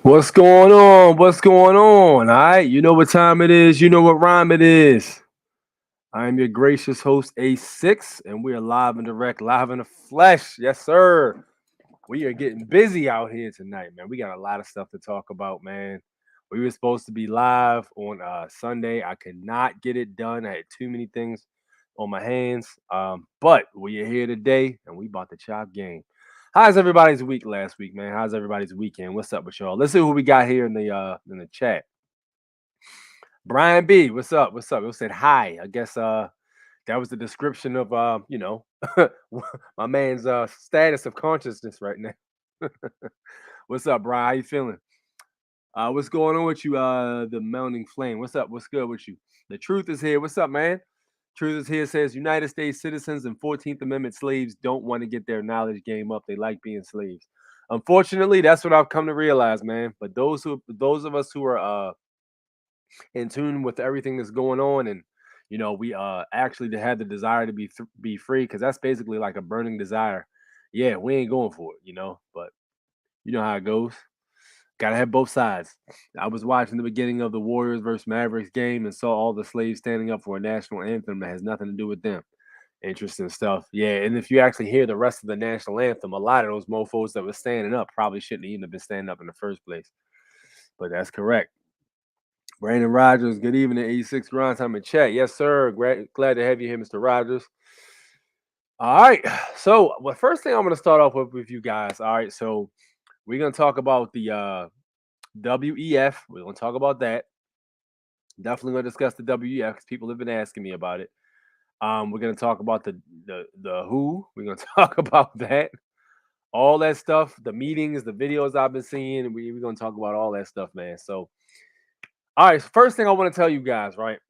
What's going on? What's going on? All right, you know what time it is. You know what rhyme it is. I am your gracious host, A6, and we are live and direct, live in the flesh. Yes, sir. We are getting busy out here tonight, man. We got a lot of stuff to talk about, man. We were supposed to be live on Sunday. I could not get it done. I had too many things on my hands. But we are here today, and we about to chop game. How's everybody's week last week, man? How's everybody's weekend? What's up with y'all? Let's see who we got here in the chat. Brian B, what's up? What's up? It said hi. I guess that was the description of my man's status of consciousness right now. What's up, Brian? How you feeling? What's going on with you? The mounting flame. What's up? What's good with you? The truth is here. What's up, man? Truth is here says United States citizens and 14th Amendment slaves don't want to get their knowledge game up. They like being slaves. Unfortunately, that's what I've come to realize, man. But those of us who are in tune with everything that's going on, and we actually had the desire to be free, because that's basically like a burning desire. Yeah, we ain't going for it. But you know how it goes. Gotta have both sides. I was watching the beginning of the Warriors versus Mavericks game and saw all the slaves standing up for a national anthem that has nothing to do with them. Interesting stuff. Yeah, and if you actually hear the rest of the national anthem, a lot of those mofos that were standing up probably shouldn't even have been standing up in the first place. But that's correct. Brandon Rogers, good evening, 86 Grind Time in chat. Yes, sir. Glad to have you here, Mr. Rogers. All right. So, well, first thing I'm going to start off with you guys. All right. So, we're going to talk about the WEF. We're going to talk about that. Definitely going to discuss the WEF because people have been asking me about it. We're going to talk about the WHO. We're going to talk about that. All that stuff, the meetings, the videos I've been seeing. We're going to talk about all that stuff, man. So, all right. So first thing I want to tell you guys, right?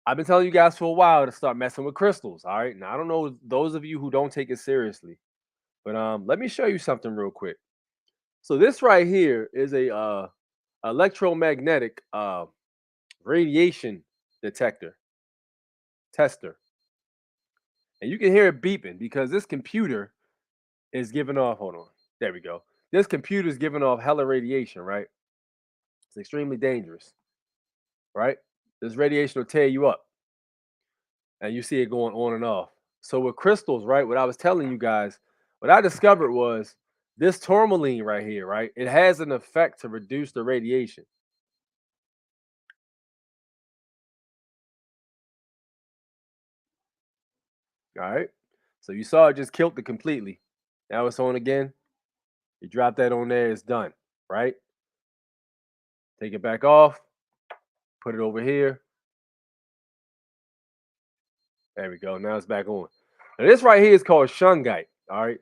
I've been telling you guys for a while to start messing with crystals. All right. Now, I don't know those of you who don't take it seriously, but let me show you something real quick. So this right here is a electromagnetic radiation detector tester, and you can hear it beeping because this computer is giving off. Hold on, there we go. This computer is giving off hella radiation, right? It's extremely dangerous, right? This radiation will tear you up, and you see it going on and off. So with crystals, right? What I was telling you guys, what I discovered was this tourmaline right here, right? It has an effect to reduce the radiation. All right. So you saw it just killed it completely. Now it's on again. You drop that on there, it's done. Right? Take it back off, put it over here. There we go. Now it's back on. Now this right here is called shungite. All right.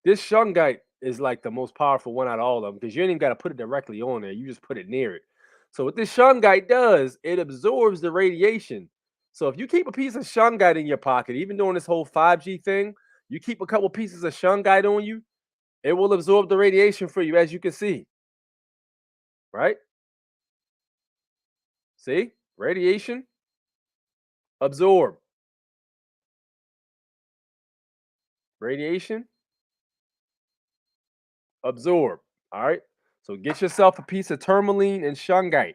This shungite is like the most powerful one out of all of them because you ain't even got to put it directly on there. You just put it near it. So what this shungite does, it absorbs the radiation. So if you keep a piece of shungite in your pocket, even during this whole 5G thing, you keep a couple pieces of shungite on you, it will absorb the radiation for you, as you can see. Right? See? Radiation, absorb. Radiation, absorb. All right. So get yourself a piece of tourmaline and shungite.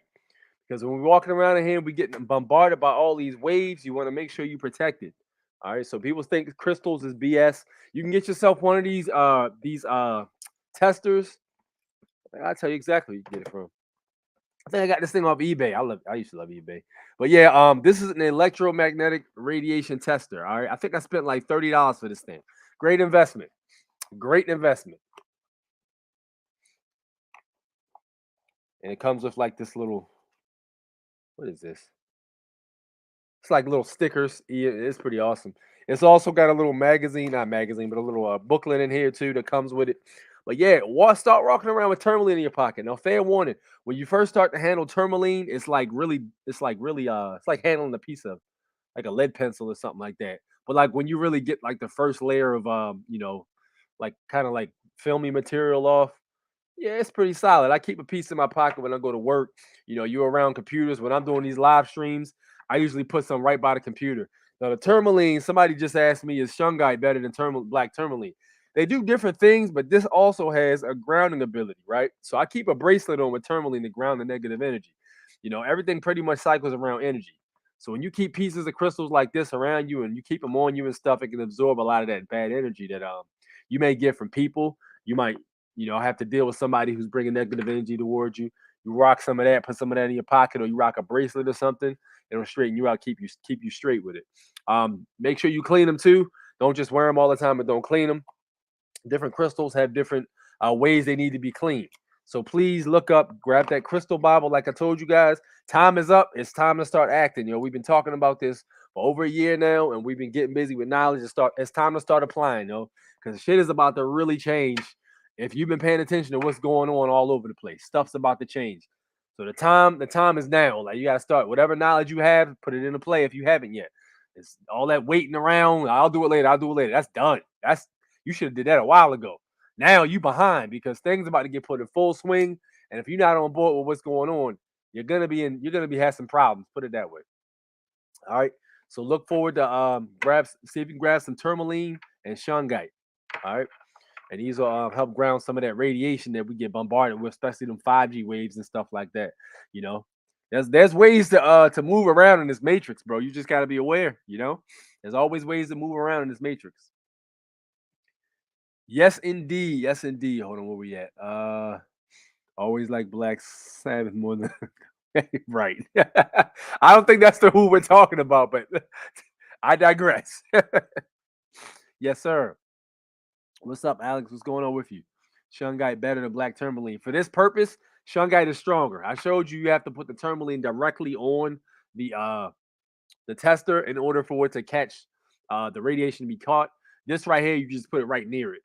Because when we're walking around in here, we getting bombarded by all these waves. You want to make sure you protect it. All right. So people think crystals is BS. You can get yourself one of these testers. I'll tell you exactly where you can get it from. I think I got this thing off eBay. I used to love eBay. But yeah, this is an electromagnetic radiation tester. All right. I think I spent like $30 for this thing. Great investment. Great investment. And it comes with like this little, what is this? It's like little stickers. Yeah, it's pretty awesome. It's also got a little magazine, not magazine, but a little booklet in here too that comes with it. But yeah, start walking around with tourmaline in your pocket. Now, fair warning: when you first start to handle tourmaline, it's like handling a piece of like a lead pencil or something like that. But like when you really get like the first layer of like kind of like filmy material off, yeah, it's pretty solid. I keep a piece in my pocket when I go to work. You're around computers. When I'm doing these live streams, I usually put some right by the computer. Now, the tourmaline, somebody just asked me, is shungite better than black tourmaline? They do different things, but this also has a grounding ability, right? So I keep a bracelet on with tourmaline to ground the negative energy. Everything pretty much cycles around energy. So when you keep pieces of crystals like this around you and you keep them on you and stuff, it can absorb a lot of that bad energy that you may get from people. You might, have to deal with somebody who's bringing negative energy towards you. You rock some of that, put some of that in your pocket, or you rock a bracelet or something. It'll straighten you out, keep you straight with it. Make sure you clean them too. Don't just wear them all the time, but don't clean them. Different crystals have different ways they need to be cleaned. So please look up, grab that crystal Bible. Like I told you guys, time is up. It's time to start acting. We've been talking about this for over a year now, and we've been getting busy with knowledge. It's time to start applying, because shit is about to really change. If you've been paying attention to what's going on all over the place, stuff's about to change. So the time is now. Like, you gotta start whatever knowledge you have, put it into play if you haven't yet. It's all that waiting around. I'll do it later. I'll do it later. That's done. You should have did that a while ago. Now you behind because things about to get put in full swing. And if you're not on board with what's going on, you're gonna be having some problems. Put it that way. All right. So look forward to see if you can grab some tourmaline and shungite. All right. And these will help ground some of that radiation that we get bombarded with, especially them 5G waves and stuff like that. You know, there's ways to move around in this matrix, bro. You just got to be aware. There's always ways to move around in this matrix. Yes, indeed. Yes, indeed. Hold on, where we at? Always like Black Sabbath more than right. I don't think that's the who we're talking about, but I digress. Yes, sir. What's up, Alex? What's going on with you? Shungite better than black tourmaline. For this purpose, shungite is stronger. I showed you have to put the tourmaline directly on the tester in order for it to catch the radiation to be caught. This right here, you just put it right near it,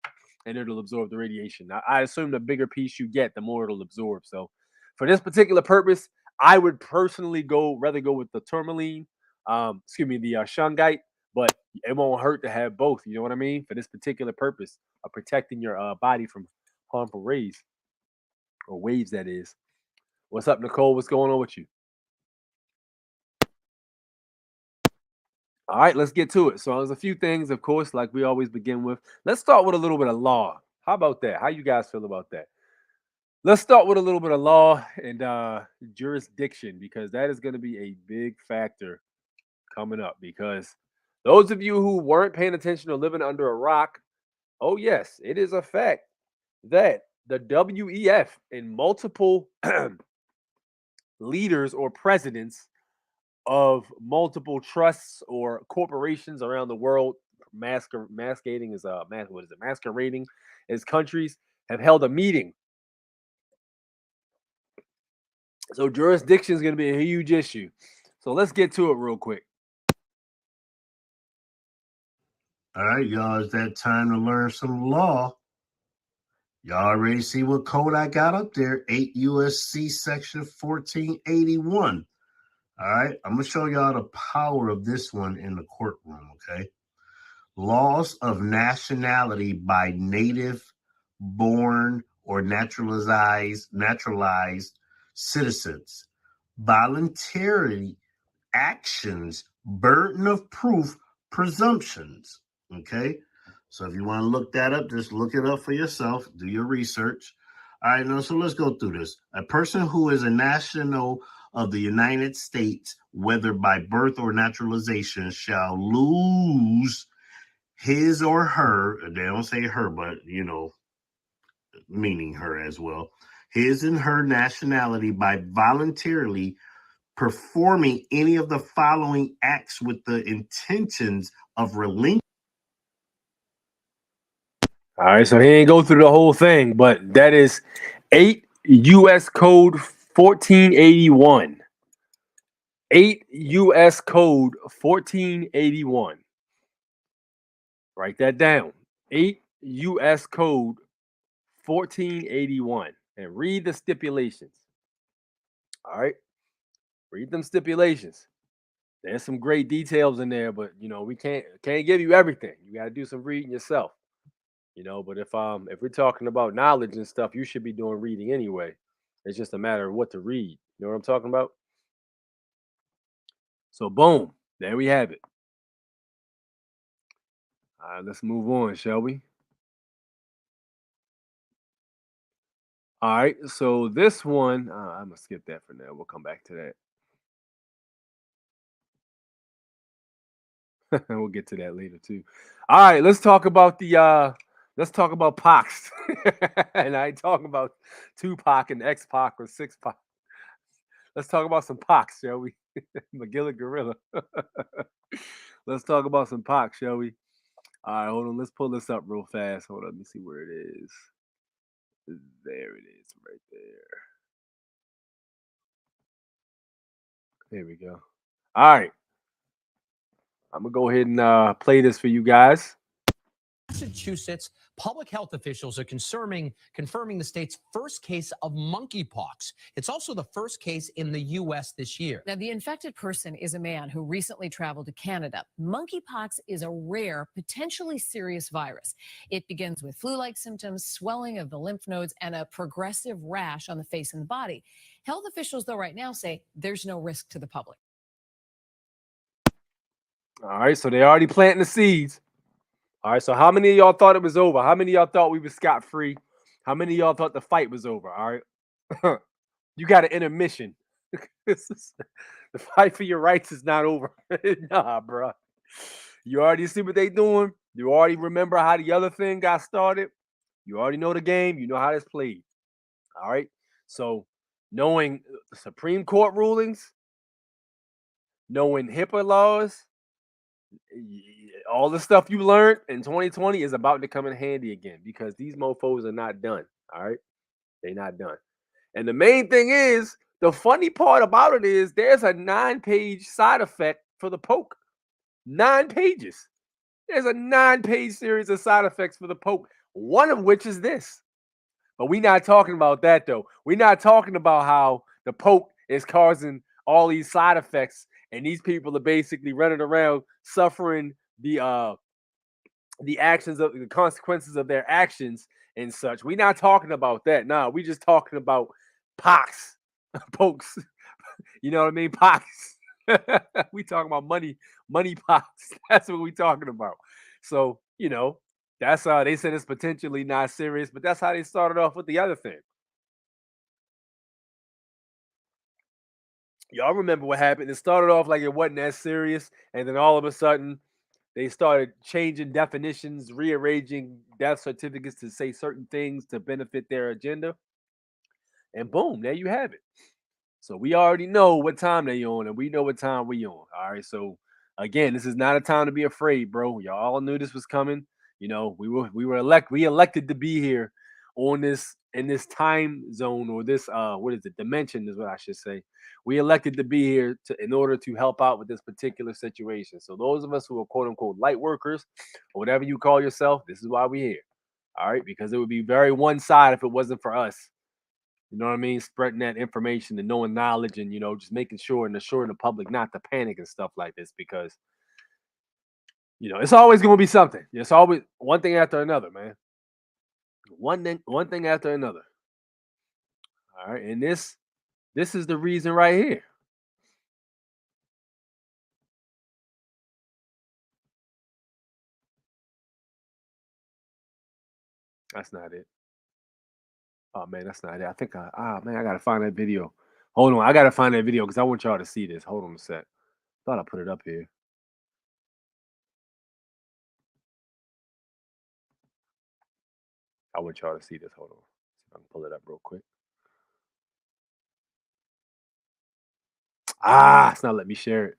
and it'll absorb the radiation. I assume the bigger piece you get, the more it'll absorb. So, for this particular purpose, I would personally rather go with the tourmaline. The shungite, but it won't hurt to have both. You know what I mean? For this particular purpose of protecting your body from harmful rays or waves, that is. What's up, Nicole? What's going on with you? All right, let's get to it. So there's a few things, of course, like we always begin with. Let's start with a little bit of law. How about that? How you guys feel about that? Let's start with a little bit of law and jurisdiction because that is going to be a big factor coming up. Because those of you who weren't paying attention or living under a rock, oh yes, it is a fact that the WEF and multiple leaders or presidents of multiple trusts or corporations around the world, masquerading as what is it? Masquerading as countries have held a meeting. So jurisdiction is going to be a huge issue. So let's get to it real quick. All right, y'all, it's that time to learn some law. Y'all already see what code I got up there, 8 USC section 1481. All right, I'm going to show y'all the power of this one in the courtroom, okay? Laws of nationality by native, born, or naturalized citizens. Voluntary actions, burden of proof, presumptions. Okay. So if you want to look that up, just look it up for yourself. Do your research. All right. Now, so let's go through this. A person who is a national of the United States, whether by birth or naturalization, shall lose his or her, they don't say her, but, meaning her as well, his and her nationality by voluntarily performing any of the following acts with the intentions of relinquishing. All right, so he ain't go through the whole thing, but that is 8 U.S. Code 1481. 8 U.S. Code 1481. Write that down. 8 U.S. Code 1481. And read the stipulations. All right. Read them stipulations. There's some great details in there, but we can't give you everything. You got to do some reading yourself. But if we're talking about knowledge and stuff, you should be doing reading anyway. It's just a matter of what to read. You know what I'm talking about? So boom, there we have it. All right, let's move on, shall we? All right, so this one, I'm gonna skip that for now. We'll come back to that. We'll get to that later too. All right, let's talk about Pox. And I ain't talking about Tupac and X Pac or Six Pac. Let's talk about some Pox, shall we? McGilla Gorilla. Let's talk about some Pox, shall we? All right, hold on. Let's pull this up real fast. Hold on, let me see where it is. There it is, right there. There we go. All right, I'm gonna go ahead and play this for you guys. Massachusetts, public health officials are confirming the state's first case of monkeypox. It's also the first case in the U.S. this year. Now, the infected person is a man who recently traveled to Canada. Monkeypox is a rare, potentially serious virus. It begins with flu-like symptoms, swelling of the lymph nodes, and a progressive rash on the face and the body. Health officials, though, right now say there's no risk to the public. All right, so they're already planting the seeds. All right, so how many of y'all thought it was over? How many of y'all thought we were scot free? How many of y'all thought the fight was over? All right, you got an intermission. The fight for your rights is not over. Nah, bro. You already see what they doing. You already remember how the other thing got started. You already know the game. You know how it's played. All right. So knowing the Supreme Court rulings, knowing HIPAA laws, all the stuff you learned in 2020 is about to come in handy again because these mofos are not done. All right. They're not done. And the main thing is, the funny part about it is there's a 9-page side effect for the poke. 9 pages. There's a 9-page series of side effects for the poke, one of which is this. But we're not talking about that, though. We're not talking about how the poke is causing all these side effects and these people are basically running around suffering the actions of the consequences of their actions and such. We're not talking about that. Nah, we just talking about pox, pokes. You know what I mean? Pox. We talking about money pox. That's what we talking about. So, that's they said it's potentially not serious, but that's how they started off with the other thing. Y'all remember what happened? It started off like it wasn't that serious, and then all of a sudden they started changing definitions, rearranging death certificates to say certain things to benefit their agenda. And boom, there you have it. So we already know what time they on, and we know what time we on. All right. So again, this is not a time to be afraid, bro. Y'all all knew this was coming. We elected to be here on this in this time zone, or this what is it, dimension is what I should say. We elected to be here in order to help out with this particular situation. So those of us who are quote unquote light workers, or whatever you call yourself, this is why we're here. All right, because it would be very one side if it wasn't for us. You know what I mean? Spreading that information and knowing knowledge, and just making sure and assuring the public not to panic and stuff like this, because it's always going to be something. It's always one thing after another, man. One thing after another. All right, and this is the reason right here. That's not it. Oh man, that's not it. I think I gotta find that video. Hold on, I gotta find that video because I want y'all to see this. Hold on a sec. Thought I put it up here. I want y'all to see this. Hold on. See if I can pull it up real quick. It's not letting me share it.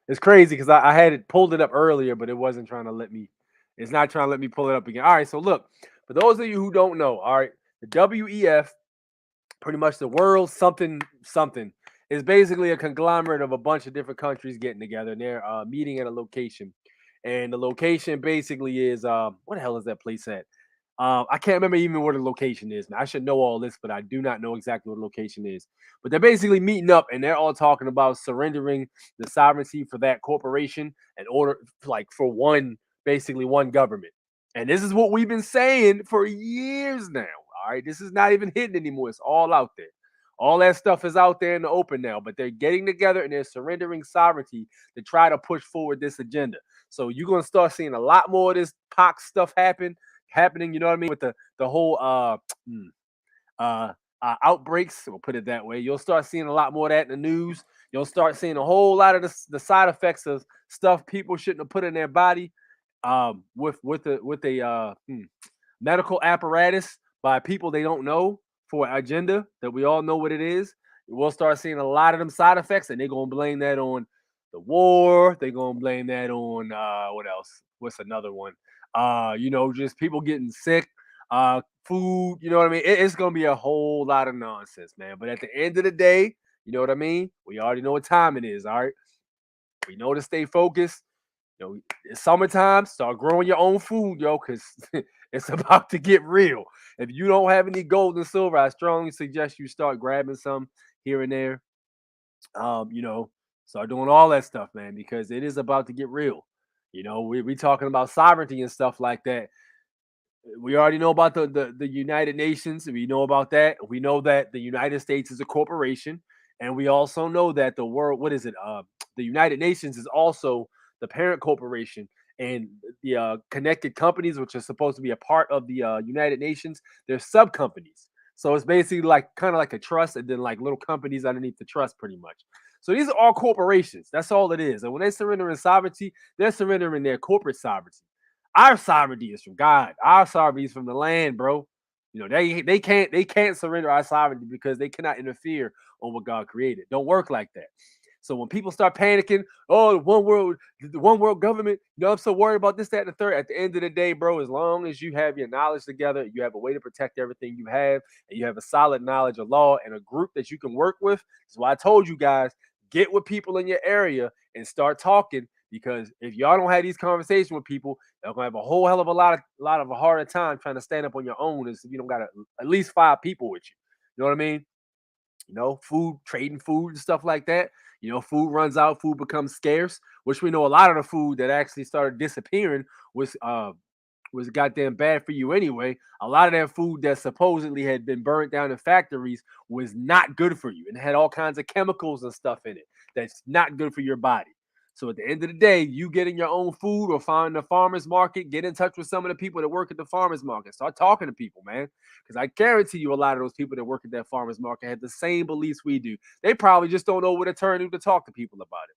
It's crazy because I had it pulled it up earlier, but it wasn't trying to let me. It's not trying to let me pull it up again. All right, so look, for those of you who don't know, all right, the WEF, pretty much the world something is basically a conglomerate of a bunch of different countries getting together, and they're meeting at a location. And the location basically is what the hell is that place at? I can't remember even where the location is. Now, I should know all this, but I do not know exactly what the location is. But they're basically meeting up, and they're all talking about surrendering the sovereignty for that corporation in order, like, for basically one government. And this is what we've been saying for years now. All right, this is not even hidden anymore. It's all out there. All that stuff is out there in the open now, but they're getting together and they're surrendering sovereignty to try to push forward this agenda. So you're gonna start seeing a lot more of this POC stuff happening, you know what I mean, with the whole outbreaks. We'll put it that way. You'll start seeing a lot more of that in the news. You'll start seeing a whole lot of the side effects of stuff people shouldn't have put in their body, with a medical apparatus by people they don't know for an agenda that we all know what it is. We'll start seeing a lot of them side effects, and they're gonna blame that on the war. They're gonna blame that on what else? What's another one? Just people getting sick, food. You know what I mean? It's gonna be a whole lot of nonsense, man. But at the end of the day, you know what I mean? We already know what time it is. All right, we know to stay focused. It's summertime. Start growing your own food, yo, because it's about to get real. If you don't have any gold and silver, I strongly suggest you start grabbing some here and there. Start doing all that stuff, man, because it is about to get real. We talking about sovereignty and stuff like that. We already know about the United Nations. We know about that. We know that the United States is a corporation, and we also know that the world, what is it? The United Nations is also the parent corporation, and the connected companies, which are supposed to be a part of the United Nations, they're sub companies. So it's basically like kind of like a trust, and then like little companies underneath the trust, pretty much. So these are all corporations. That's all it is. And when they surrender in sovereignty, they're surrendering their corporate sovereignty. Our sovereignty is from God. Our sovereignty is from the land, bro. They can't surrender our sovereignty because they cannot interfere on what God created. Don't work like that. So when people start panicking, oh, the one world government, I'm so worried about this, that, and the third. At the end of the day, bro, as long as you have your knowledge together, you have a way to protect everything you have, and you have a solid knowledge of law and a group that you can work with. That's why I told you guys, get with people in your area and start talking. Because if y'all don't have these conversations with people, you're gonna have a whole hell of a lot of a harder time trying to stand up on your own, as if you don't got at least 5 people with you. You know what I mean? Food, trading food and stuff like that. Food runs out, food becomes scarce, which we know a lot of the food that actually started disappearing was goddamn bad for you anyway. A lot of that food that supposedly had been burnt down in factories was not good for you and had all kinds of chemicals and stuff in it that's not good for your body. So at the end of the day, you getting your own food or find the farmer's market, get in touch with some of the people that work at the farmer's market. Start talking to people, man. Because I guarantee you a lot of those people that work at that farmer's market have the same beliefs we do. They probably just don't know where to turn to talk to people about it.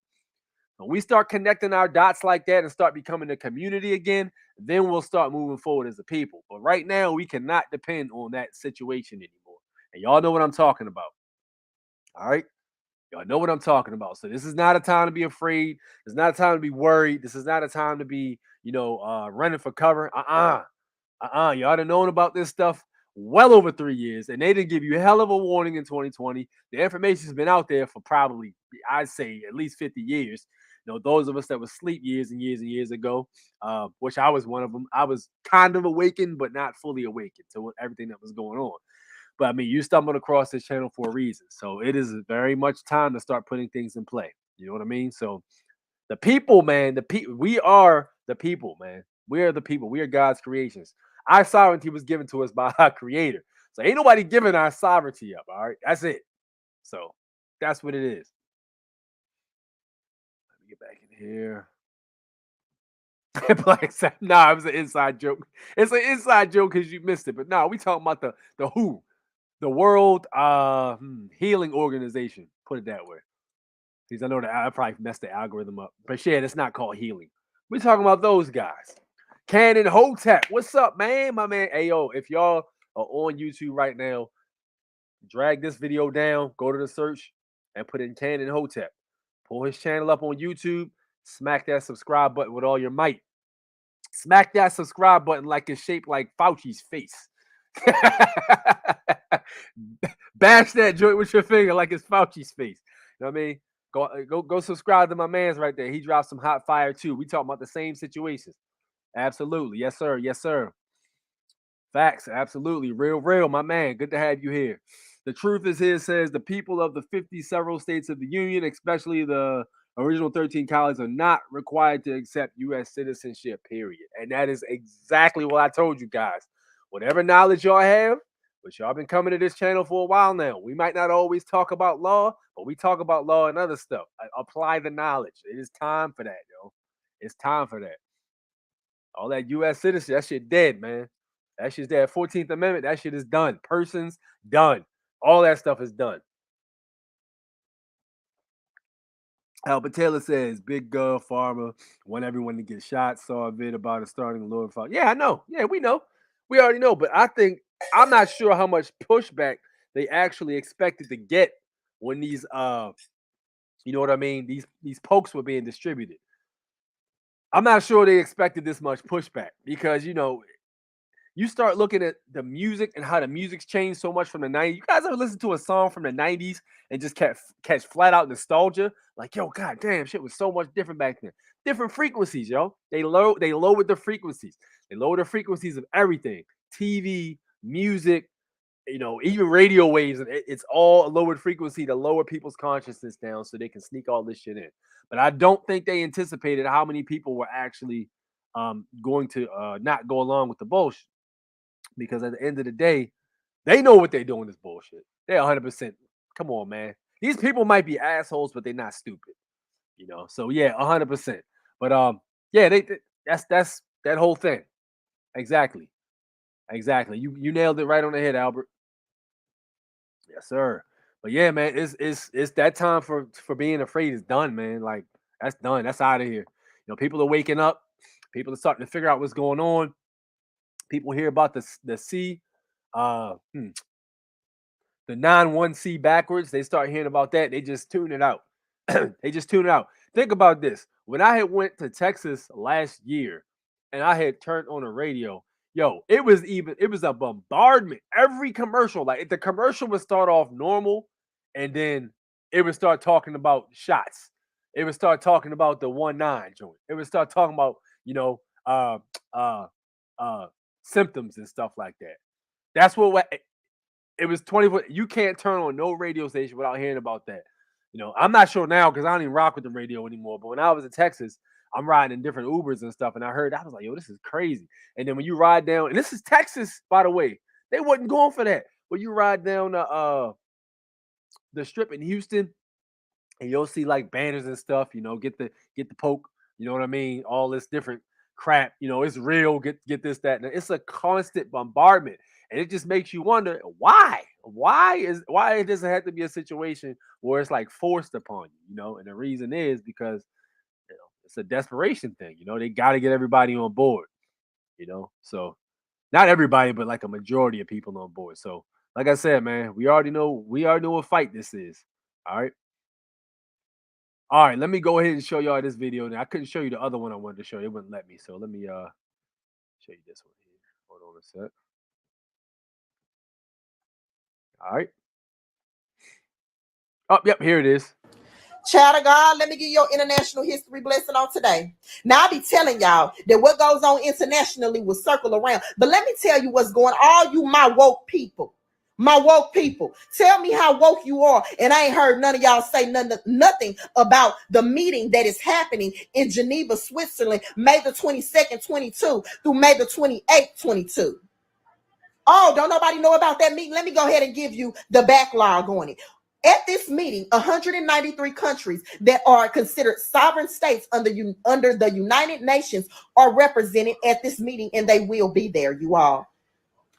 When we start connecting our dots like that and start becoming a community again, then we'll start moving forward as a people. But right now, we cannot depend on that situation anymore. And y'all know what I'm talking about. All right? Y'all know what I'm talking about. So this is not a time to be afraid. It's not a time to be worried. This is not a time to be, running for cover. Y'all done known about this stuff well over 3 years, and they didn't give you a hell of a warning in 2020. The information's been out there for probably, I'd say, at least 50 years. Those of us that were asleep years and years and years ago, which I was one of them. I was kind of awakened, but not fully awakened to everything that was going on. But I mean, you stumbled across this channel for a reason. So it is very much time to start putting things in play. You know what I mean? So the people, man, we are the people, man. We are the people. We are God's creations. Our sovereignty was given to us by our creator. So ain't nobody giving our sovereignty up. All right. That's it. So that's what it is. Let me get back in here. Black said, nah, it was an inside joke. It's an inside joke because you missed it. But no, we talking about the WHO, the World Healing Organization. Put it that way. Because I know that I probably messed the algorithm up. But yeah, it's not called healing. We're talking about those guys. Cannon Hotep. What's up, man? My man. Hey, yo, if y'all are on YouTube right now, drag this video down, go to the search, and put in Cannon Hotep. Pull his channel up on YouTube. Smack that subscribe button with all your might. Smack that subscribe button like it's shaped like Fauci's face. Bash that joint with your finger like it's Fauci's face. You know what I mean? Go subscribe to my man's right there. He dropped some hot fire too. We talking about the same situations. Absolutely. Yes, sir. Yes, sir. Facts. Absolutely. Real, my man. Good to have you here. The truth is here says the people of the 50 several states of the Union, especially the original 13 colonies, are not required to accept U.S. citizenship, period. And that is exactly what I told you guys. Whatever knowledge y'all have, but y'all been coming to this channel for a while now. We might not always talk about law, but we talk about law and other stuff. Apply the knowledge. It is time for that, yo. It's time for that. All that U.S. citizenship, that shit dead, man. That shit's dead. 14th Amendment, that shit is done. Persons, done. All that stuff is done. Albert Taylor says, big girl farmer want everyone to get shot. Saw a vid about it starting Lord Farmer. Yeah, I know. Yeah, we know. We already know. But I think, I'm not sure how much pushback they actually expected to get when these, you know what I mean? These pokes were being distributed. I'm not sure they expected this much pushback because, you know, you start looking at the music and how the music's changed so much from the 90s. You guys ever listen to a song from the 90s and just catch flat out nostalgia? Like, yo, god damn, shit was so much different back then. Different frequencies, yo. They lowered the frequencies. They lowered the frequencies of everything. TV, music, you know, even radio waves. It's all a lowered frequency to lower people's consciousness down so they can sneak all this shit in. But I don't think they anticipated how many people were actually going to not go along with the bullshit. Because at the end of the day, they know what they're doing is bullshit. They're 100%. Come on, man. These people might be assholes, but they're not stupid. You know. So yeah, 100%. But yeah, that's that whole thing. Exactly. You nailed it right on the head, Albert. Yes, sir. But yeah, man, it's that time for being afraid is done, man. Like that's done. That's out of here. You know, people are waking up. People are starting to figure out what's going on. People hear about the C, the 9-1C backwards. They start hearing about that. They just tune it out. They just tune it out. Think about this. When I had went to Texas last year and I had turned on the radio, yo, it was a bombardment. Every commercial, like the commercial would start off normal and then it would start talking about shots. It would start talking about the 1-9 joint. It would start talking about, you know, symptoms and stuff like that. That's what it was 24. You can't turn on no radio station without hearing about that. You know, I'm not sure now because I don't even rock with the radio anymore. But when I was in Texas, I'm riding in different Ubers and stuff, and I was like, yo, this is crazy. And then when you ride down, and this is Texas, by the way, they wasn't going for that. When you ride down the strip in Houston, and you'll see like banners and stuff, you know, get the poke, you know what I mean? All this different crap, you know, it's real, get this, that. And it's a constant bombardment. And it just makes you wonder why it doesn't have to be a situation where it's like forced upon you, you know? And the reason is because, you know, it's a desperation thing, you know, they got to get everybody on board, you know? So not everybody, but like a majority of people on board. So like I said, man, we already know what fight this is. All right. All right, let me go ahead and show y'all this video. Now I couldn't show you the other one I wanted to show you. It wouldn't let me. So let me show you this one here. Hold on a sec. All right. Oh, yep, here it is. Child of God, let me give you your international history blessing on today. Now, I be telling y'all that what goes on internationally will circle around. But let me tell you what's going on. All you my woke people, tell me how woke you are. And I ain't heard none of y'all say nothing about the meeting that is happening in Geneva, Switzerland, May the 22nd, 22 through May the 28th, 22. Oh, don't nobody know about that meeting? Let me go ahead and give you the backlog on it. At this meeting, 193 countries that are considered sovereign states under the United Nations are represented at this meeting, and they will be there, you all.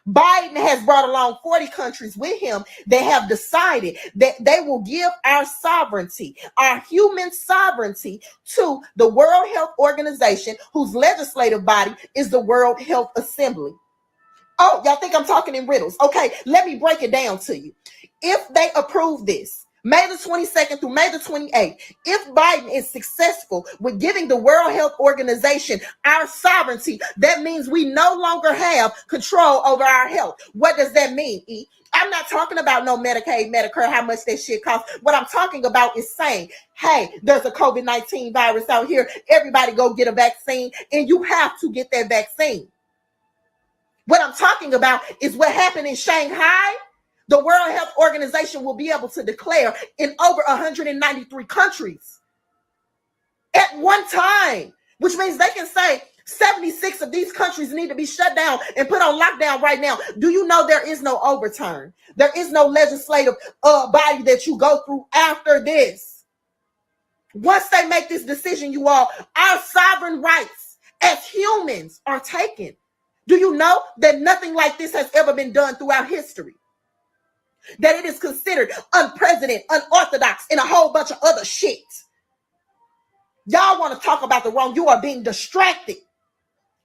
Biden has brought along 40 countries with him that have decided that they will give our sovereignty, our human sovereignty, to the World Health Organization, whose legislative body is the World Health Assembly. Oh, y'all think I'm talking in riddles? Okay, let me break it down to you. If they approve this, May the 22nd through May the 28th, if Biden is successful with giving the World Health Organization our sovereignty, that means we no longer have control over our health. What does that mean, E? I'm not talking about no Medicaid, Medicare, how much that shit costs. What I'm talking about is saying, hey, there's a COVID-19 virus out here. Everybody go get a vaccine, and you have to get that vaccine. What I'm talking about is what happened in Shanghai. The World Health Organization will be able to declare in over 193 countries at one time, which means they can say 76 of these countries need to be shut down and put on lockdown right now. Do you know there is no overturn? There is no legislative body that you go through after this. Once they make this decision, you all, our sovereign rights as humans are taken. Do you know that nothing like this has ever been done throughout history? that it is considered unprecedented, unorthodox, and a whole bunch of other shit. Y'all want to talk about the wrong. You are being distracted.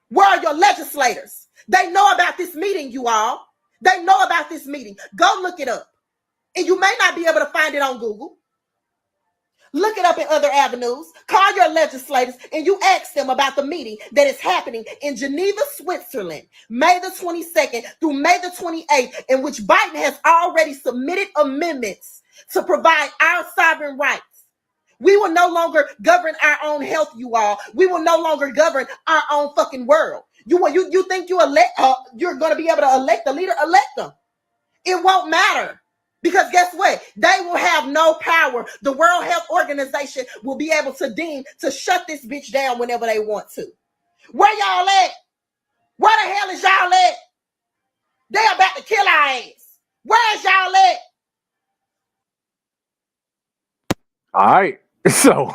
Where are your legislators? They know about this meeting, you all. They know about this meeting. Go look it up. And you may not be able to find it on Google. Look it up in other avenues. Call your legislators and you ask them about the meeting that is happening in Geneva, Switzerland, May the 22nd through May the 28th, in which Biden has already submitted amendments to provide our sovereign rights. We will no longer govern our own health, you all. We will no longer govern our own fucking world. You think you're going to be able to elect a leader? Elect them. It won't matter. Because guess what? They will have no power. The World Health Organization will be able to deem to shut this bitch down whenever they want to. Where y'all at? Where the hell is y'all at? They about to kill our ass. Where is y'all at? All right. So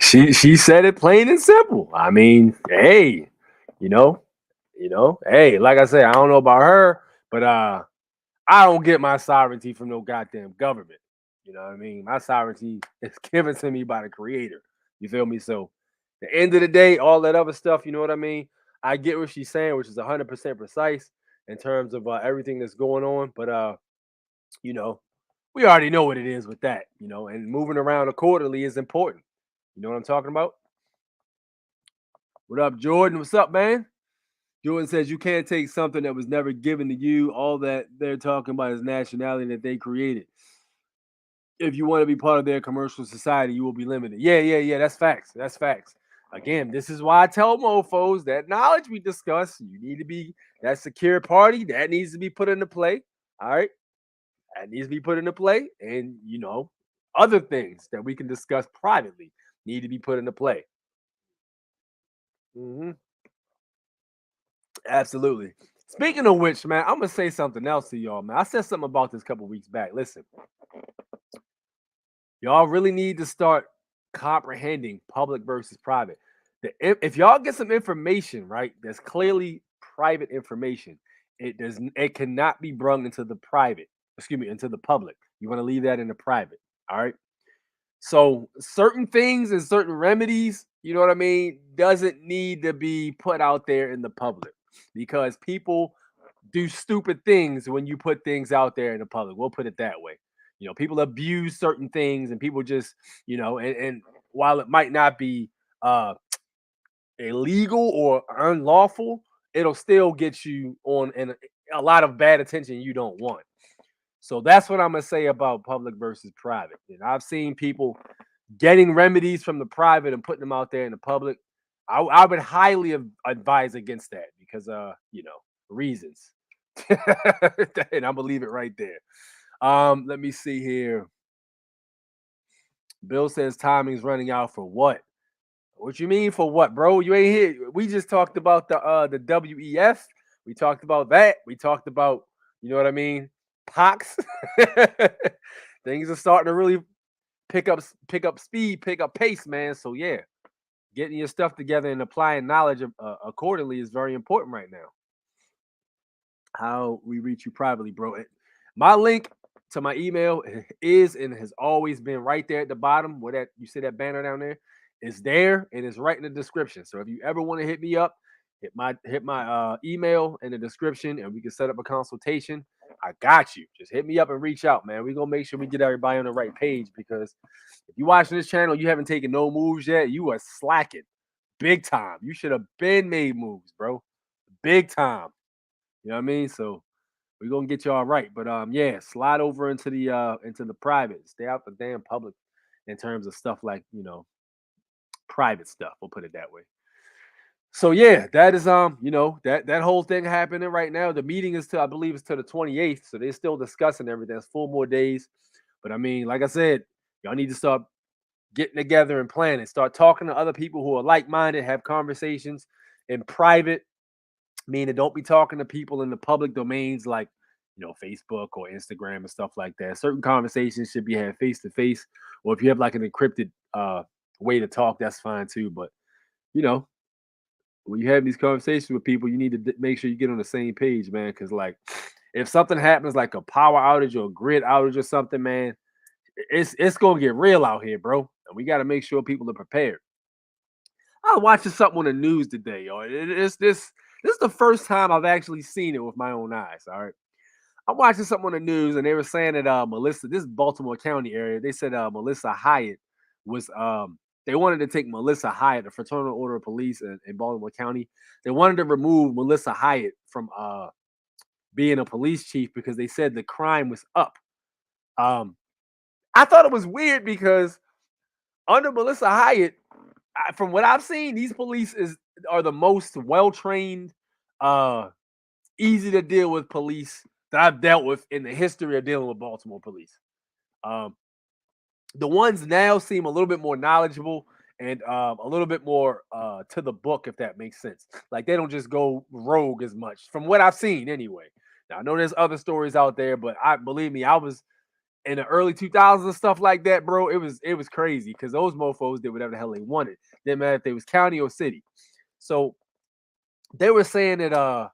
she said it plain and simple. I mean, hey, hey, like I said, I don't know about her, but I don't get my sovereignty from no goddamn government. You know what I mean? My sovereignty is given to me by the creator. You feel me? So at the end of the day, all that other stuff, you know what I mean? I get what she's saying, which is 100% precise in terms of everything that's going on. But, we already know what it is with that, and moving around accordingly is important. You know what I'm talking about? What up, Jordan? What's up, man? Jordan says you can't take something that was never given to you. All that they're talking about is nationality that they created. If you want to be part of their commercial society, you will be limited. Yeah. That's facts. That's facts. Again, this is why I tell mofos that knowledge we discuss, you need to be that secure party that needs to be put into play. All right. That needs to be put into play. And, other things that we can discuss privately need to be put into play. Absolutely. Speaking of which, man, I'm going to say something else to y'all, man. I said something about this a couple weeks back. Listen, y'all really need to start comprehending public versus private. If y'all get some information, right, that's clearly private information, it cannot be brung into the into the public. You want to leave that in the private. All right. So certain things and certain remedies, you know what I mean, doesn't need to be put out there in the public because people do stupid things when you put things out there in the public. We'll put it that way. People abuse certain things and people just, and while it might not be illegal or unlawful, it'll still get you on a lot of bad attention you don't want. So that's what I'm going to say about public versus private. And I've seen people getting remedies from the private and putting them out there in the public. I would highly advise against that because, reasons. And I'm going to leave it right there. Let me see here. Bill says timing's running out for what? What you mean for what, bro? You ain't here. We just talked about the WEF. We talked about that. We talked about, you know what I mean? Pox. Things are starting to really pick up speed, pick up pace, man. So yeah, getting your stuff together and applying knowledge accordingly is very important right now. How we reach you privately, bro. My link to my email is and has always been right there at the bottom. Where that you see that banner down there is there and it's right in the description. So if you ever want to hit me up, hit my email in the description and we can set up a consultation. I got you. Just hit me up and reach out, man. We're going to make sure we get everybody on the right page because if you're watching this channel, you haven't taken no moves yet, you are slacking big time. You should have been made moves, bro. Big time. You know what I mean? So we're going to get y'all right. But yeah, slide over into the private. Stay out the damn public in terms of stuff like, private stuff. We'll put it that way. So yeah, that is that whole thing happening right now. The meeting is I believe it's to the 28th. So they're still discussing everything. It's 4 more days. But I mean, like I said, y'all need to start getting together and planning. Start talking to other people who are like-minded, have conversations in private. Meaning don't be talking to people in the public domains like, Facebook or Instagram and stuff like that. Certain conversations should be had face-to-face. Or if you have like an encrypted way to talk, that's fine too. But, when you have these conversations with people, you need to make sure you get on the same page, man. Because, like, if something happens like a power outage or a grid outage or something, man, it's gonna get real out here, bro. And we got to make sure people are prepared. I was watching something on the news today, yo. This is the first time I've actually seen it with my own eyes. All right, I'm watching something on the news, and they were saying that Melissa, this is Baltimore County area, they said Melissa Hyatt was they wanted to take Melissa Hyatt, the Fraternal Order of Police in Baltimore County. They wanted to remove Melissa Hyatt from being a police chief because they said the crime was up. I thought it was weird because under Melissa Hyatt, from what I've seen, these police are the most well-trained, easy to deal with police that I've dealt with in the history of dealing with Baltimore police. The ones now seem a little bit more knowledgeable and a little bit more to the book, if that makes sense. Like they don't just go rogue as much, from what I've seen anyway. Now I know there's other stories out there, but believe me, I was in the early 2000s and stuff like that, bro. It was crazy because those mofos did whatever the hell they wanted. Didn't matter if they was county or city. So they were saying that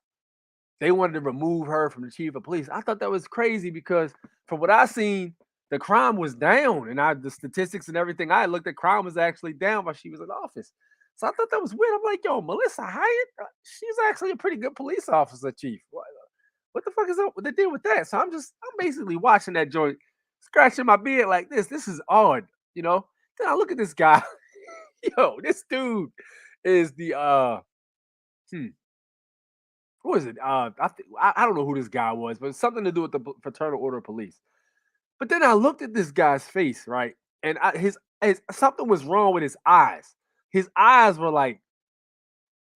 they wanted to remove her from the chief of police. I thought that was crazy because from what I seen, the crime was down, and the statistics and everything I looked at, crime was actually down while she was in office. So I thought that was weird. I'm like, yo, Melissa Hyatt, she's actually a pretty good police officer, chief. What the fuck is up with the deal with that? So I'm basically watching that joint, scratching my beard like this. This is odd, you know. Then I look at this guy. Yo, this dude is the who is it? I don't know who this guy was, but it's something to do with the Fraternal Order of Police. But then I looked at this guy's face, right? And his something was wrong with his eyes. His eyes were like,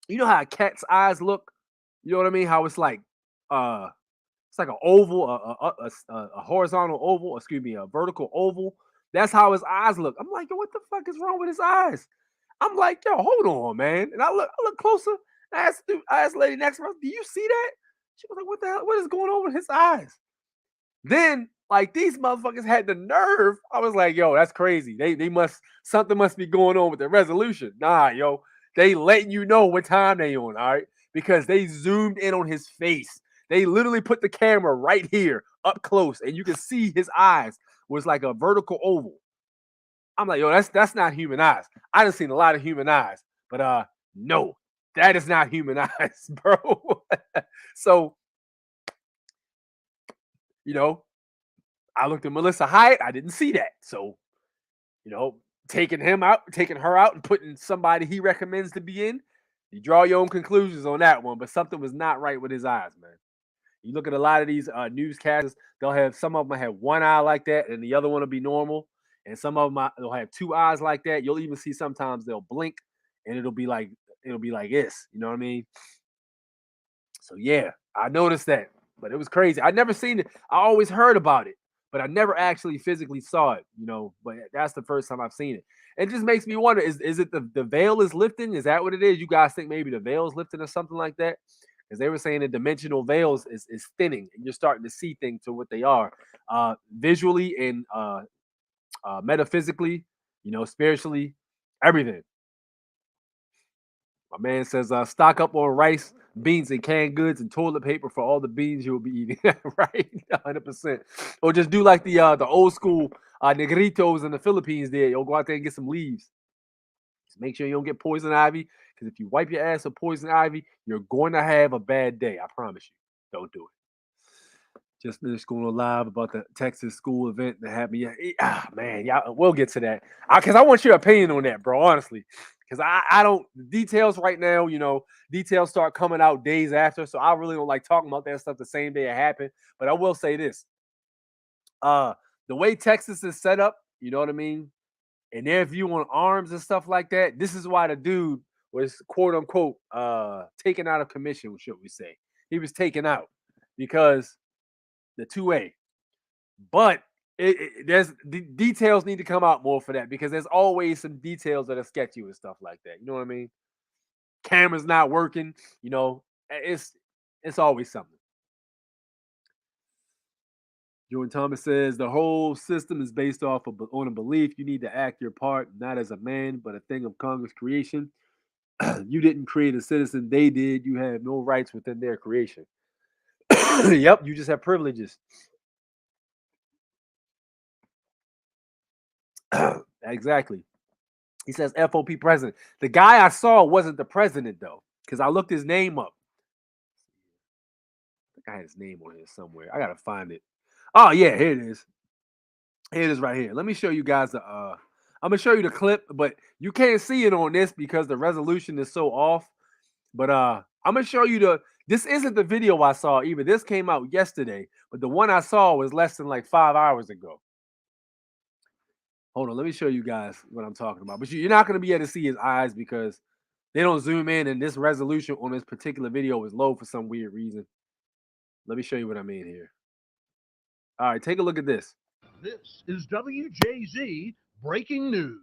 you know how a cat's eyes look? You know what I mean? How it's like an oval, a horizontal oval, excuse me, a vertical oval. That's how his eyes look. I'm like, yo, what the fuck is wrong with his eyes? I'm like, yo, hold on, man. And I look closer. I asked the lady next to me, do you see that? She was like, what the hell? What is going on with his eyes? Then, like, these motherfuckers had the nerve. I was like, yo, that's crazy. Something must be going on with the resolution. Nah, yo, they letting you know what time they on, all right? Because they zoomed in on his face. They literally put the camera right here up close, and you can see his eyes was like a vertical oval. I'm like, yo, that's not human eyes. I done seen a lot of human eyes, but no, that is not human eyes, bro. So, you know, I looked at Melissa Hyatt. I didn't see that. So, you know, taking her out, and putting somebody he recommends to be in, you draw your own conclusions on that one. But something was not right with his eyes, man. You look at a lot of these newscasters, some of them have one eye like that, and the other one will be normal. And some of them they'll have two eyes like that. You'll even see sometimes they'll blink, and it'll be like this. You know what I mean? So yeah, I noticed that, but it was crazy. I never seen it. I always heard about it, but I never actually physically saw it. You know, but that's the first time I've seen it. It just makes me wonder: is it the veil is lifting? Is that what it is? You guys think maybe the veil is lifting or something like that? Because they were saying the dimensional veils is thinning, and you're starting to see things to what they are, visually and metaphysically, you know, spiritually, everything. My man says, stock up on rice, beans, and canned goods and toilet paper for all the beans you'll be eating. Right? 100%. Or just do like the old school negritos in the Philippines did. You'll go out there and get some leaves. Just make sure you don't get poison ivy, because if you wipe your ass with poison ivy, you're going to have a bad day. I promise you. Don't do it. Just finished going live about the Texas school event that happened. Man, yeah, we'll get to that. Because I want your opinion on that, bro, honestly. Because I don't, details right now, you know, details start coming out days after. So I really don't like talking about that stuff the same day it happened. But I will say this. The way Texas is set up, you know what I mean? And their view on arms and stuff like that, this is why the dude was, quote unquote, taken out of commission, should we say. He was taken out because the 2A. But there's details need to come out more for that, because there's always some details that are sketchy and stuff like that. You know what I mean? Camera's not working. You know, it's always something. Jordan Thomas says the whole system is based on a belief. You need to act your part, not as a man, but a thing of Congress creation. You didn't create a citizen; they did. You have no rights within their creation. Yep, you just have privileges. Exactly. He says FOP president. The guy I saw wasn't the president though, because I looked his name up. I think I had his name on here somewhere. I gotta find it. Oh yeah, here it is. Here it is right here. Let me show you guys the I'm gonna show you the clip, but you can't see it on this because the resolution is so off. But I'm gonna show you this isn't the video I saw either. This came out yesterday, but the one I saw was less than like 5 hours ago. Hold on, let me show you guys what I'm talking about. But you're not gonna be able to see his eyes because they don't zoom in, and this resolution on this particular video is low for some weird reason. Let me show you what I mean here. All right, take a look at this. This is WJZ Breaking News.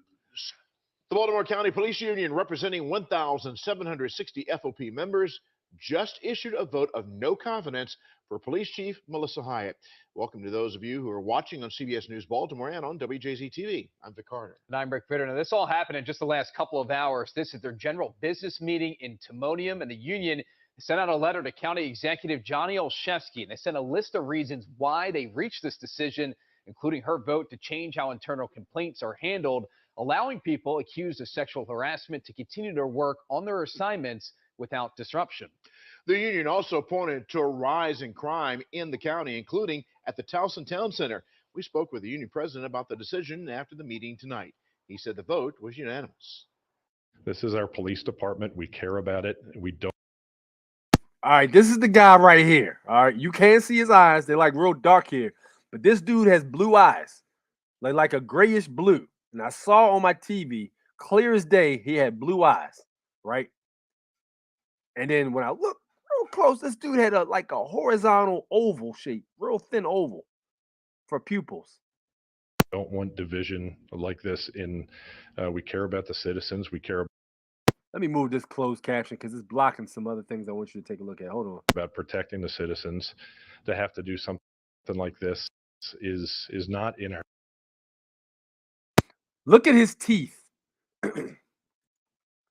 The Baltimore County Police Union, representing 1,760 FOP members, just issued a vote of no confidence for Police Chief Melissa Hyatt. Welcome to those of you who are watching on CBS News Baltimore and on WJZ TV. I'm Vic Carter. And I'm Rick Bitter. Now, this all happened in just the last couple of hours. This is their general business meeting in Timonium, and the union sent out a letter to County Executive Johnny Olszewski, and they sent a list of reasons why they reached this decision, including her vote to change how internal complaints are handled, allowing people accused of sexual harassment to continue their work on their assignments without disruption. The union also pointed to a rise in crime in the county, including at the Towson Town Center. We spoke with the union president about the decision after the meeting tonight. He said the vote was unanimous. This is our police department. We care about it. We don't. All right, this is the guy right here. All right, you can't see his eyes. They're like real dark here. But this dude has blue eyes, like a grayish blue. And I saw on my TV, clear as day, he had blue eyes, right? And then when I looked real close, this dude had like a horizontal oval shape, real thin oval for pupils. Don't want division like this in, we care about the citizens. We care Let me move this closed caption because it's blocking some other things I want you to take a look at. Hold on. about protecting the citizens. To have to do something like this is not in our. Look at his teeth.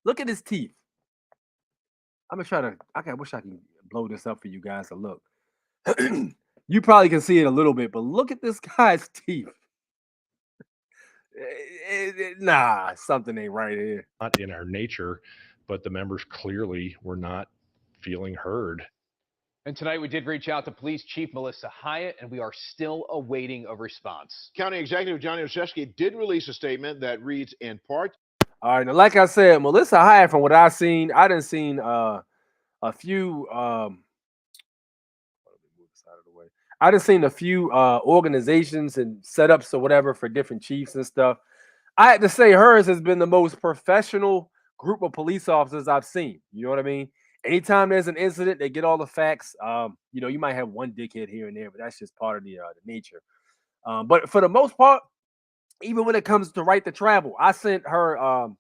Look at his teeth. I'm gonna try to. I wish I can blow this up for you guys to look. You probably can see it a little bit, but look at this guy's teeth. Nah, something ain't right here. Not in our nature, but the members clearly were not feeling heard. And tonight we did reach out to Police Chief Melissa Hyatt, and we are still awaiting a response. County Executive Johnny Olszewski did release a statement that reads in part. All right, now like I said, Melissa Hyatt, from what I've seen, I done seen a few. I done seen a few organizations and setups or whatever for different chiefs and stuff. I had to say hers has been the most professional group of police officers I've seen. You know what I mean? Anytime there's an incident, they get all the facts. You know, you might have one dickhead here and there, but that's just part of the nature. But for the most part, even when it comes to right to travel, I sent her an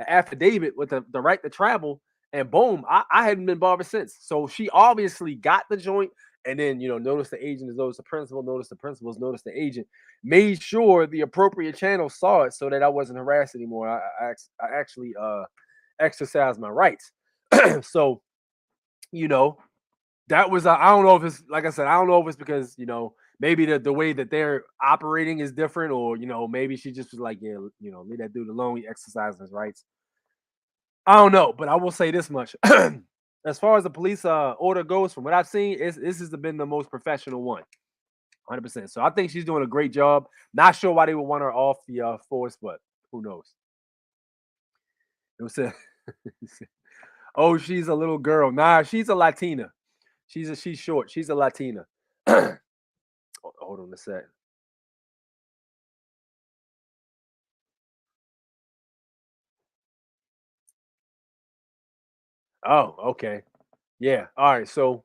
affidavit with the right to travel, and boom, I hadn't been bothered since. So she obviously got the joint, and then, you know, notice the agent is notice the principal, notice the principals, notice the agent, made sure the appropriate channel saw it so that I wasn't harassed anymore. I actually exercised my rights. So, you know, that was I don't know if it's, like I said, I don't know if it's because, you know, maybe the way that they're operating is different, or, you know, maybe she just was like, yeah, you know, leave that dude alone. He exercising his rights. I don't know, but I will say this much. As far as the police order goes, from what I've seen, this has been the most professional one. 100%. So I think she's doing a great job. Not sure why they would want her off the force, but who knows? It was oh, she's a little girl. Nah, she's a Latina. She's short. She's a Latina. Hold on a sec. Oh, okay. Yeah. All right. So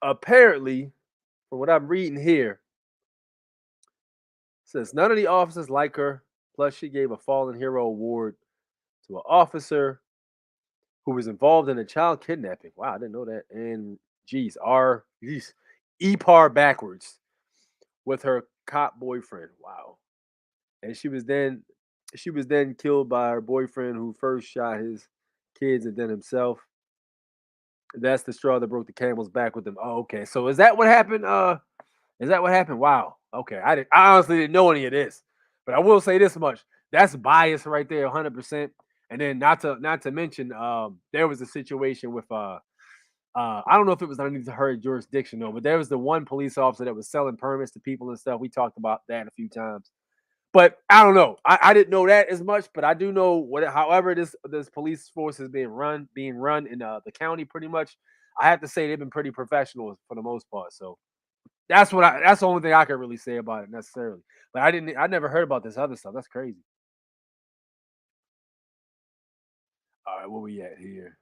apparently, from what I'm reading here, it says none of the officers like her. Plus, she gave a fallen hero award to an officer who was involved in a child kidnapping. Wow, I didn't know that. And geez, EPAR backwards with her cop boyfriend. Wow. And she was then killed by her boyfriend, who first shot his kids and then himself. That's the straw that broke the camel's back with them. Oh, okay. So is that what happened? Is that what happened? Wow. Okay. I honestly didn't know any of this, but I will say this much: that's bias right there, 100%. And then not to mention, there was a situation with I don't know if it was underneath her jurisdiction though, but there was the one police officer that was selling permits to people and stuff. We talked about that a few times. But I don't know. I didn't know that as much, but I do know what. However, this police force is being run in the county pretty much. I have to say they've been pretty professional for the most part. So that's the only thing I can really say about it necessarily. But I never heard about this other stuff. That's crazy. All right, where we at here?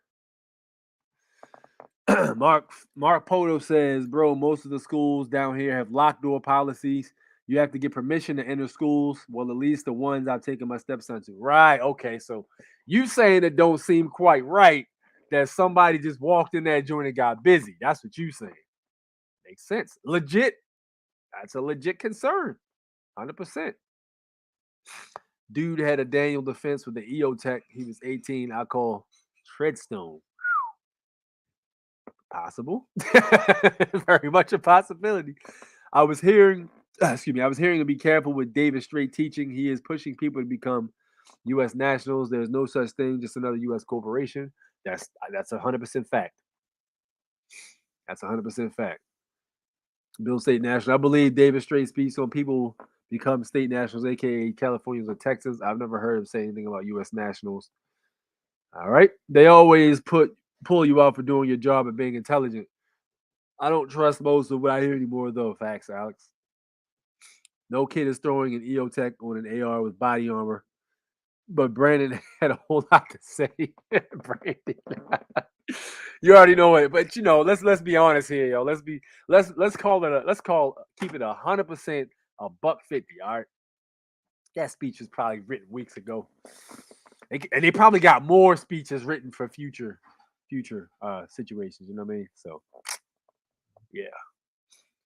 Mark Poto says, bro, most of the schools down here have locked door policies. You have to get permission to enter schools. Well, at least the ones I've taken my stepson to. Right. Okay. So you saying it don't seem quite right that somebody just walked in that joint and got busy. That's what you saying. Makes sense. Legit. That's a legit concern. 100%. Dude had a Daniel defense with the EO Tech. He was 18. I call Treadstone. Possible. Very much a possibility. I was hearing to be careful with David Straight teaching. He is pushing people to become U.S. nationals. There's no such thing, just another U.S. corporation. That's 100% fact. That's 100% fact. Bill State National. I believe David Straight speaks on people become state nationals, aka Californians or Texas. I've never heard him say anything about U.S. nationals. All right. They always pull you out for doing your job and being intelligent. I don't trust most of what I hear anymore, though. Facts, Alex. No kid is throwing an EO Tech on an AR with body armor. But Brandon had a whole lot to say. Brandon. You already know it, but let's be honest here, yo. Let's keep it 100% $150. All right. That speech was probably written weeks ago, and they probably got more speeches written for future situations. You know what I mean? So, yeah,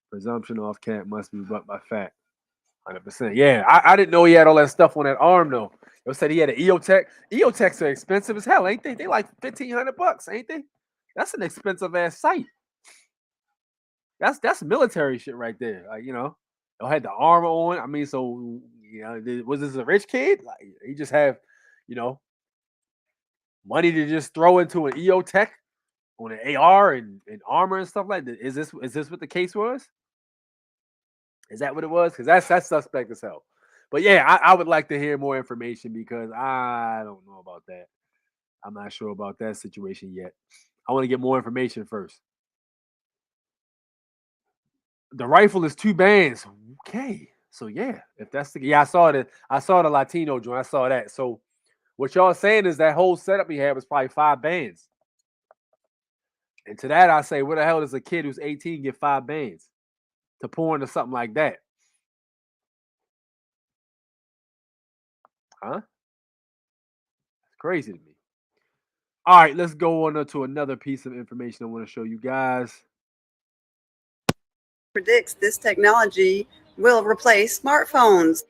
presumption off cap must be but by fact. 100%. Yeah, I didn't know he had all that stuff on that arm though. They said he had an EO Tech. EO Techs are expensive as hell, ain't they? They like $1,500, ain't they? That's an expensive ass sight. That's military shit right there. Like, they had the armor on. I mean, so was this a rich kid? Like he just have, money to just throw into an EO Tech on an AR and armor and stuff like that. Is this what the case was? Is that what it was? Because that's suspect as hell. But yeah, I would like to hear more information because I don't know about that. I'm not sure about that situation yet. I want to get more information first. The rifle is 2 bands. Okay. So yeah, if that's I saw the Latino joint. I saw that. So what y'all saying is that whole setup he had was probably 5 bands. And to that I say, where the hell does a kid who's 18 get 5 bands to pour into something like that? Huh? It's crazy to me. All right, let's go on to another piece of information I want to show you guys. Predicts this technology will replace smartphones.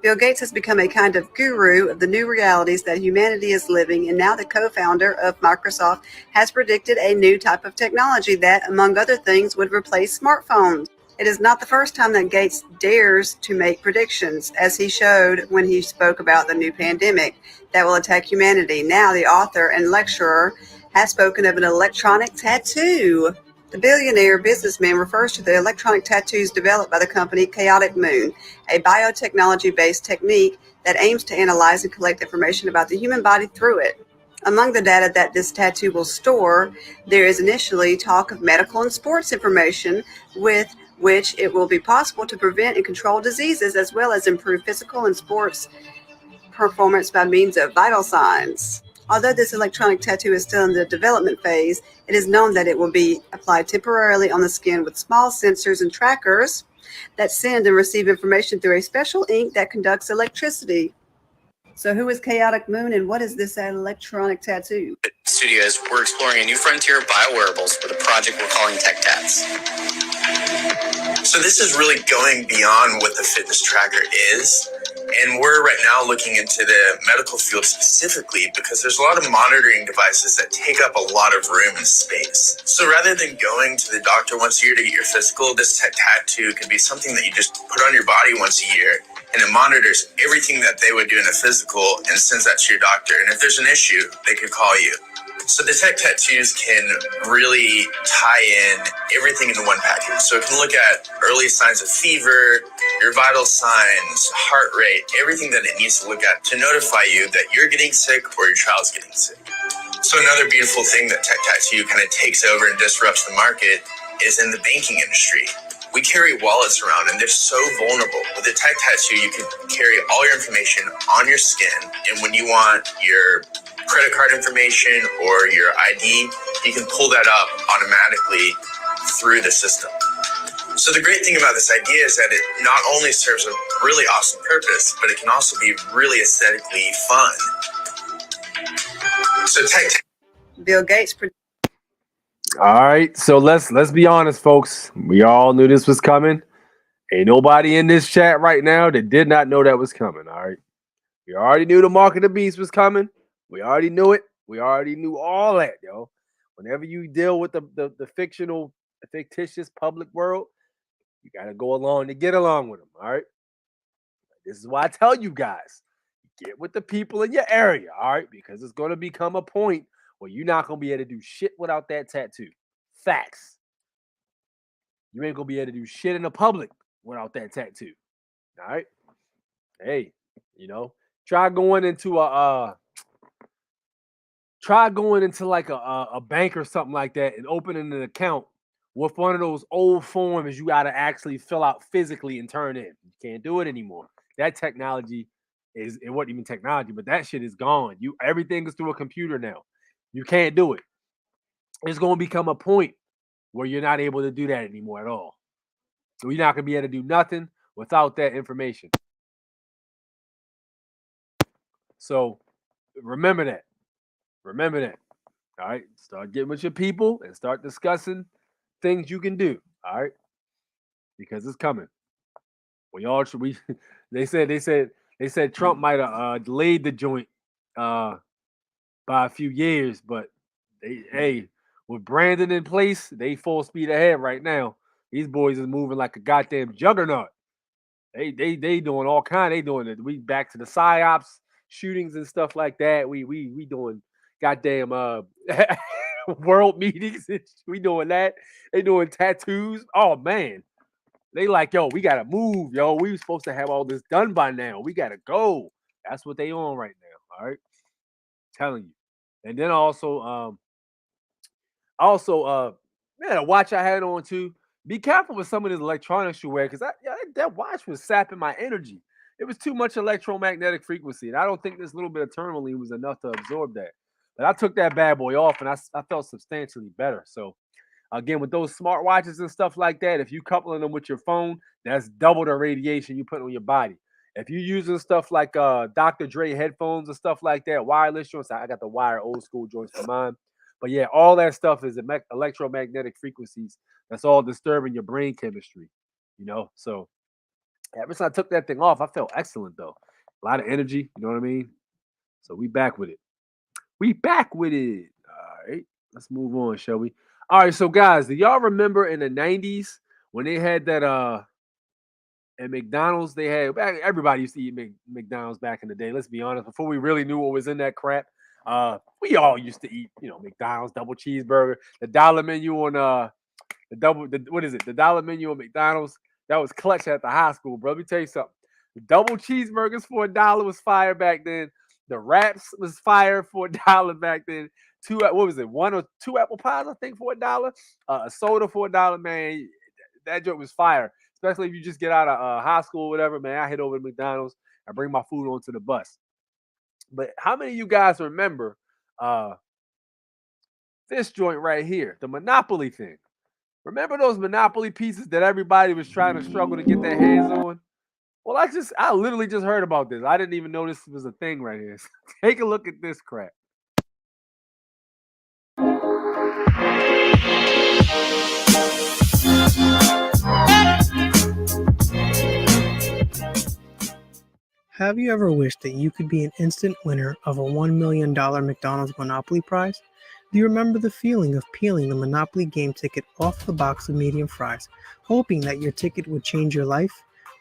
Bill Gates has become a kind of guru of the new realities that humanity is living, and now the co-founder of Microsoft has predicted a new type of technology that, among other things, would replace smartphones. It is not the first time that Gates dares to make predictions, as he showed when he spoke about the new pandemic that will attack humanity. Now the author and lecturer has spoken of an electronic tattoo. The billionaire businessman refers to the electronic tattoos developed by the company Chaotic Moon, a biotechnology-based technique that aims to analyze and collect information about the human body through it. Among the data that this tattoo will store, there is initially talk of medical and sports information with which it will be possible to prevent and control diseases as well as improve physical and sports performance by means of vital signs. Although this electronic tattoo is still in the development phase, it is known that it will be applied temporarily on the skin with small sensors and trackers that send and receive information through a special ink that conducts electricity. So who is Chaotic Moon and what is this electronic tattoo? Studios, we're exploring a new frontier of biowearables with a project we're calling Tech Tats. So this is really going beyond what the fitness tracker is. And we're right now looking into the medical field specifically because there's a lot of monitoring devices that take up a lot of room and space. So rather than going to the doctor once a year to get your physical, this tattoo could be something that you just put on your body once a year, and it monitors everything that they would do in a physical and sends that to your doctor. And if there's an issue, they could call you. So the tech tattoos can really tie in everything into one package. So it can look at early signs of fever, your vital signs, heart rate, everything that it needs to look at to notify you that you're getting sick or your child's getting sick. So another beautiful thing that tech tattoo kind of takes over and disrupts the market is in the banking industry. We carry wallets around and they're so vulnerable. With a tech tattoo, you can carry all your information on your skin, and when you want your credit card information or your ID, you can pull that up automatically through the system. So the great thing about this idea is that it not only serves a really awesome purpose, but it can also be really aesthetically fun. So Bill Gates. All right, so let's be honest, folks. We all knew this was coming. Ain't nobody in this chat right now that did not know that was coming. All right, we already knew the mark of the beast was coming. We already knew it. We already knew all that, yo. Whenever you deal with the fictional, fictitious public world, you got to go along to get along with them, all right? This is why I tell you guys, get with the people in your area, all right? Because it's going to become a point where you're not going to be able to do shit without that tattoo. Facts. You ain't going to be able to do shit in the public without that tattoo, all right? Hey, you know, try going into like a bank or something like that and opening an account with one of those old forms you got to actually fill out physically and turn in. You can't do it anymore. That technology it wasn't even technology, but that shit is gone. Everything is through a computer now. You can't do it. It's going to become a point where you're not able to do that anymore at all. So you're not going to be able to do nothing without that information. So remember that. Remember that. All right. Start getting with your people and start discussing things you can do. All right. Because it's coming. They said Trump might have delayed the joint by a few years, but with Brandon in place, they full speed ahead right now. These boys is moving like a goddamn juggernaut. They doing all kind. They doing it. We back to the psyops shootings and stuff like that. We doing goddamn world meetings. We doing that. They doing tattoos. Oh man, they like, yo, we gotta move, yo. We were supposed to have all this done by now. We gotta go. That's what they on right now. All right, telling you. And then also, man, a watch I had on too. Be careful with some of this electronics you wear, because that watch was sapping my energy. It was too much electromagnetic frequency, and I don't think this little bit of tourmaline was enough to absorb that. But I took that bad boy off, and I felt substantially better. So, again, with those smartwatches and stuff like that, if you coupling them with your phone, that's double the radiation you put on your body. If you're using stuff like Dr. Dre headphones and stuff like that, wireless joints, I got the wire old school joints for mine. But yeah, all that stuff is electromagnetic frequencies. That's all disturbing your brain chemistry, you know? So ever since I took that thing off, I felt excellent, though. A lot of energy, you know what I mean? So we back with it. All right, let's move on, shall we? All right, so guys, do y'all remember in the 90s when they had that at McDonald's, everybody used to eat McDonald's back in the day. Let's be honest, before we really knew what was in that crap. We all used to eat, McDonald's double cheeseburger, the dollar menu on the dollar menu on McDonald's. That was clutch at the high school, bro. Let me tell you something. The double cheeseburgers for $1 was fire back then. The wraps was fire for $1 back then. One or two apple pies, I think, for $1. A soda for $1, man. That joke was fire. Especially if you just get out of high school or whatever, man. I head over to McDonald's. I bring my food onto the bus. But how many of you guys remember this joint right here, the Monopoly thing? Remember those Monopoly pieces that everybody was trying to struggle to get their hands on? Well, I literally just heard about this. I didn't even know this was a thing right here. So take a look at this crap. Have you ever wished that you could be an instant winner of a $1 million McDonald's Monopoly prize? Do you remember the feeling of peeling the Monopoly game ticket off the box of medium fries, hoping that your ticket would change your life,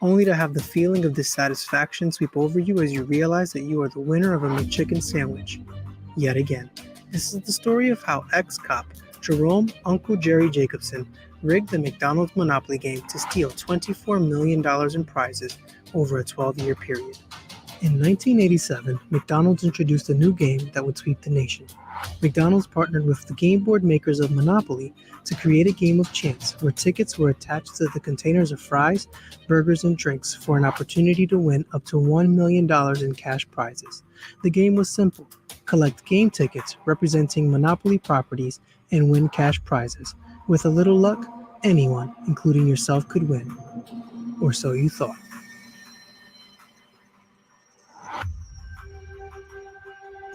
only to have the feeling of dissatisfaction sweep over you as you realize that you are the winner of a McChicken sandwich? Yet again, this is the story of how ex-cop Jerome Uncle Jerry Jacobson rigged the McDonald's Monopoly game to steal $24 million in prizes over a 12-year period. In 1987, McDonald's introduced a new game that would sweep the nation. McDonald's partnered with the game board makers of Monopoly to create a game of chance where tickets were attached to the containers of fries, burgers, and drinks for an opportunity to win up to $1 million in cash prizes. The game was simple. Collect game tickets representing Monopoly properties and win cash prizes. With a little luck, anyone, including yourself, could win. Or so you thought.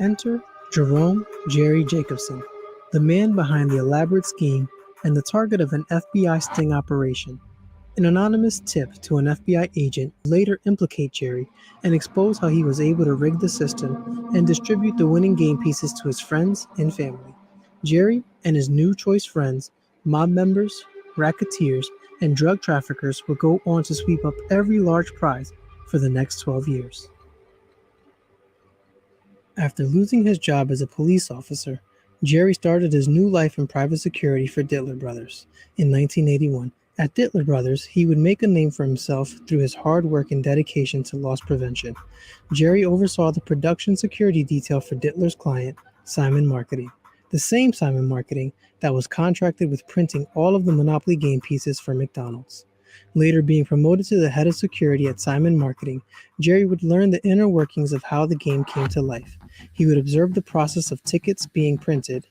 Enter Jerome Jerry Jacobson, the man behind the elaborate scheme and the target of an FBI sting operation. An anonymous tip to an FBI agent would later implicate Jerry and expose how he was able to rig the system and distribute the winning game pieces to his friends and family. Jerry and his new choice friends, mob members, racketeers, and drug traffickers would go on to sweep up every large prize for the next 12 years. After losing his job as a police officer, Jerry started his new life in private security for Dittler Brothers. In 1981, at Dittler Brothers, he would make a name for himself through his hard work and dedication to loss prevention. Jerry oversaw the production security detail for Dittler's client, Simon Marketing, the same Simon Marketing that was contracted with printing all of the Monopoly game pieces for McDonald's. Later being promoted to the head of security at Simon Marketing, Jerry would learn the inner workings of how the game came to life. He would observe the process of tickets being printed,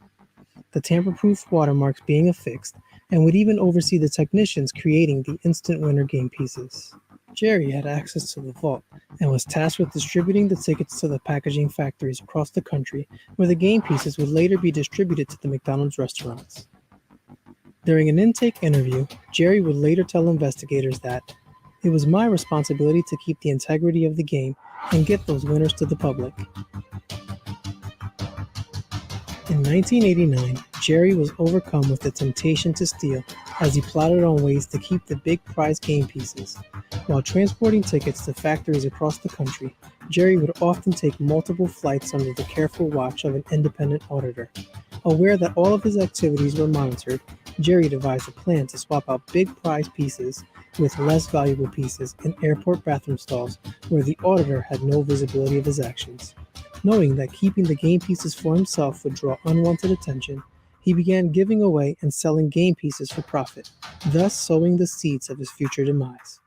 the tamper-proof watermarks being affixed, and would even oversee the technicians creating the instant winner game pieces. Jerry had access to the vault and was tasked with distributing the tickets to the packaging factories across the country, where the game pieces would later be distributed to the McDonald's restaurants. During an intake interview, Jerry would later tell investigators that it was my responsibility to keep the integrity of the game and get those winners to the public. In 1989, Jerry was overcome with the temptation to steal as he plotted on ways to keep the big prize game pieces. While transporting tickets to factories across the country, Jerry would often take multiple flights under the careful watch of an independent auditor. Aware that all of his activities were monitored, Jerry devised a plan to swap out big prize pieces with less valuable pieces in airport bathroom stalls where the auditor had no visibility of his actions. Knowing that keeping the game pieces for himself would draw unwanted attention, he began giving away and selling game pieces for profit, thus sowing the seeds of his future demise.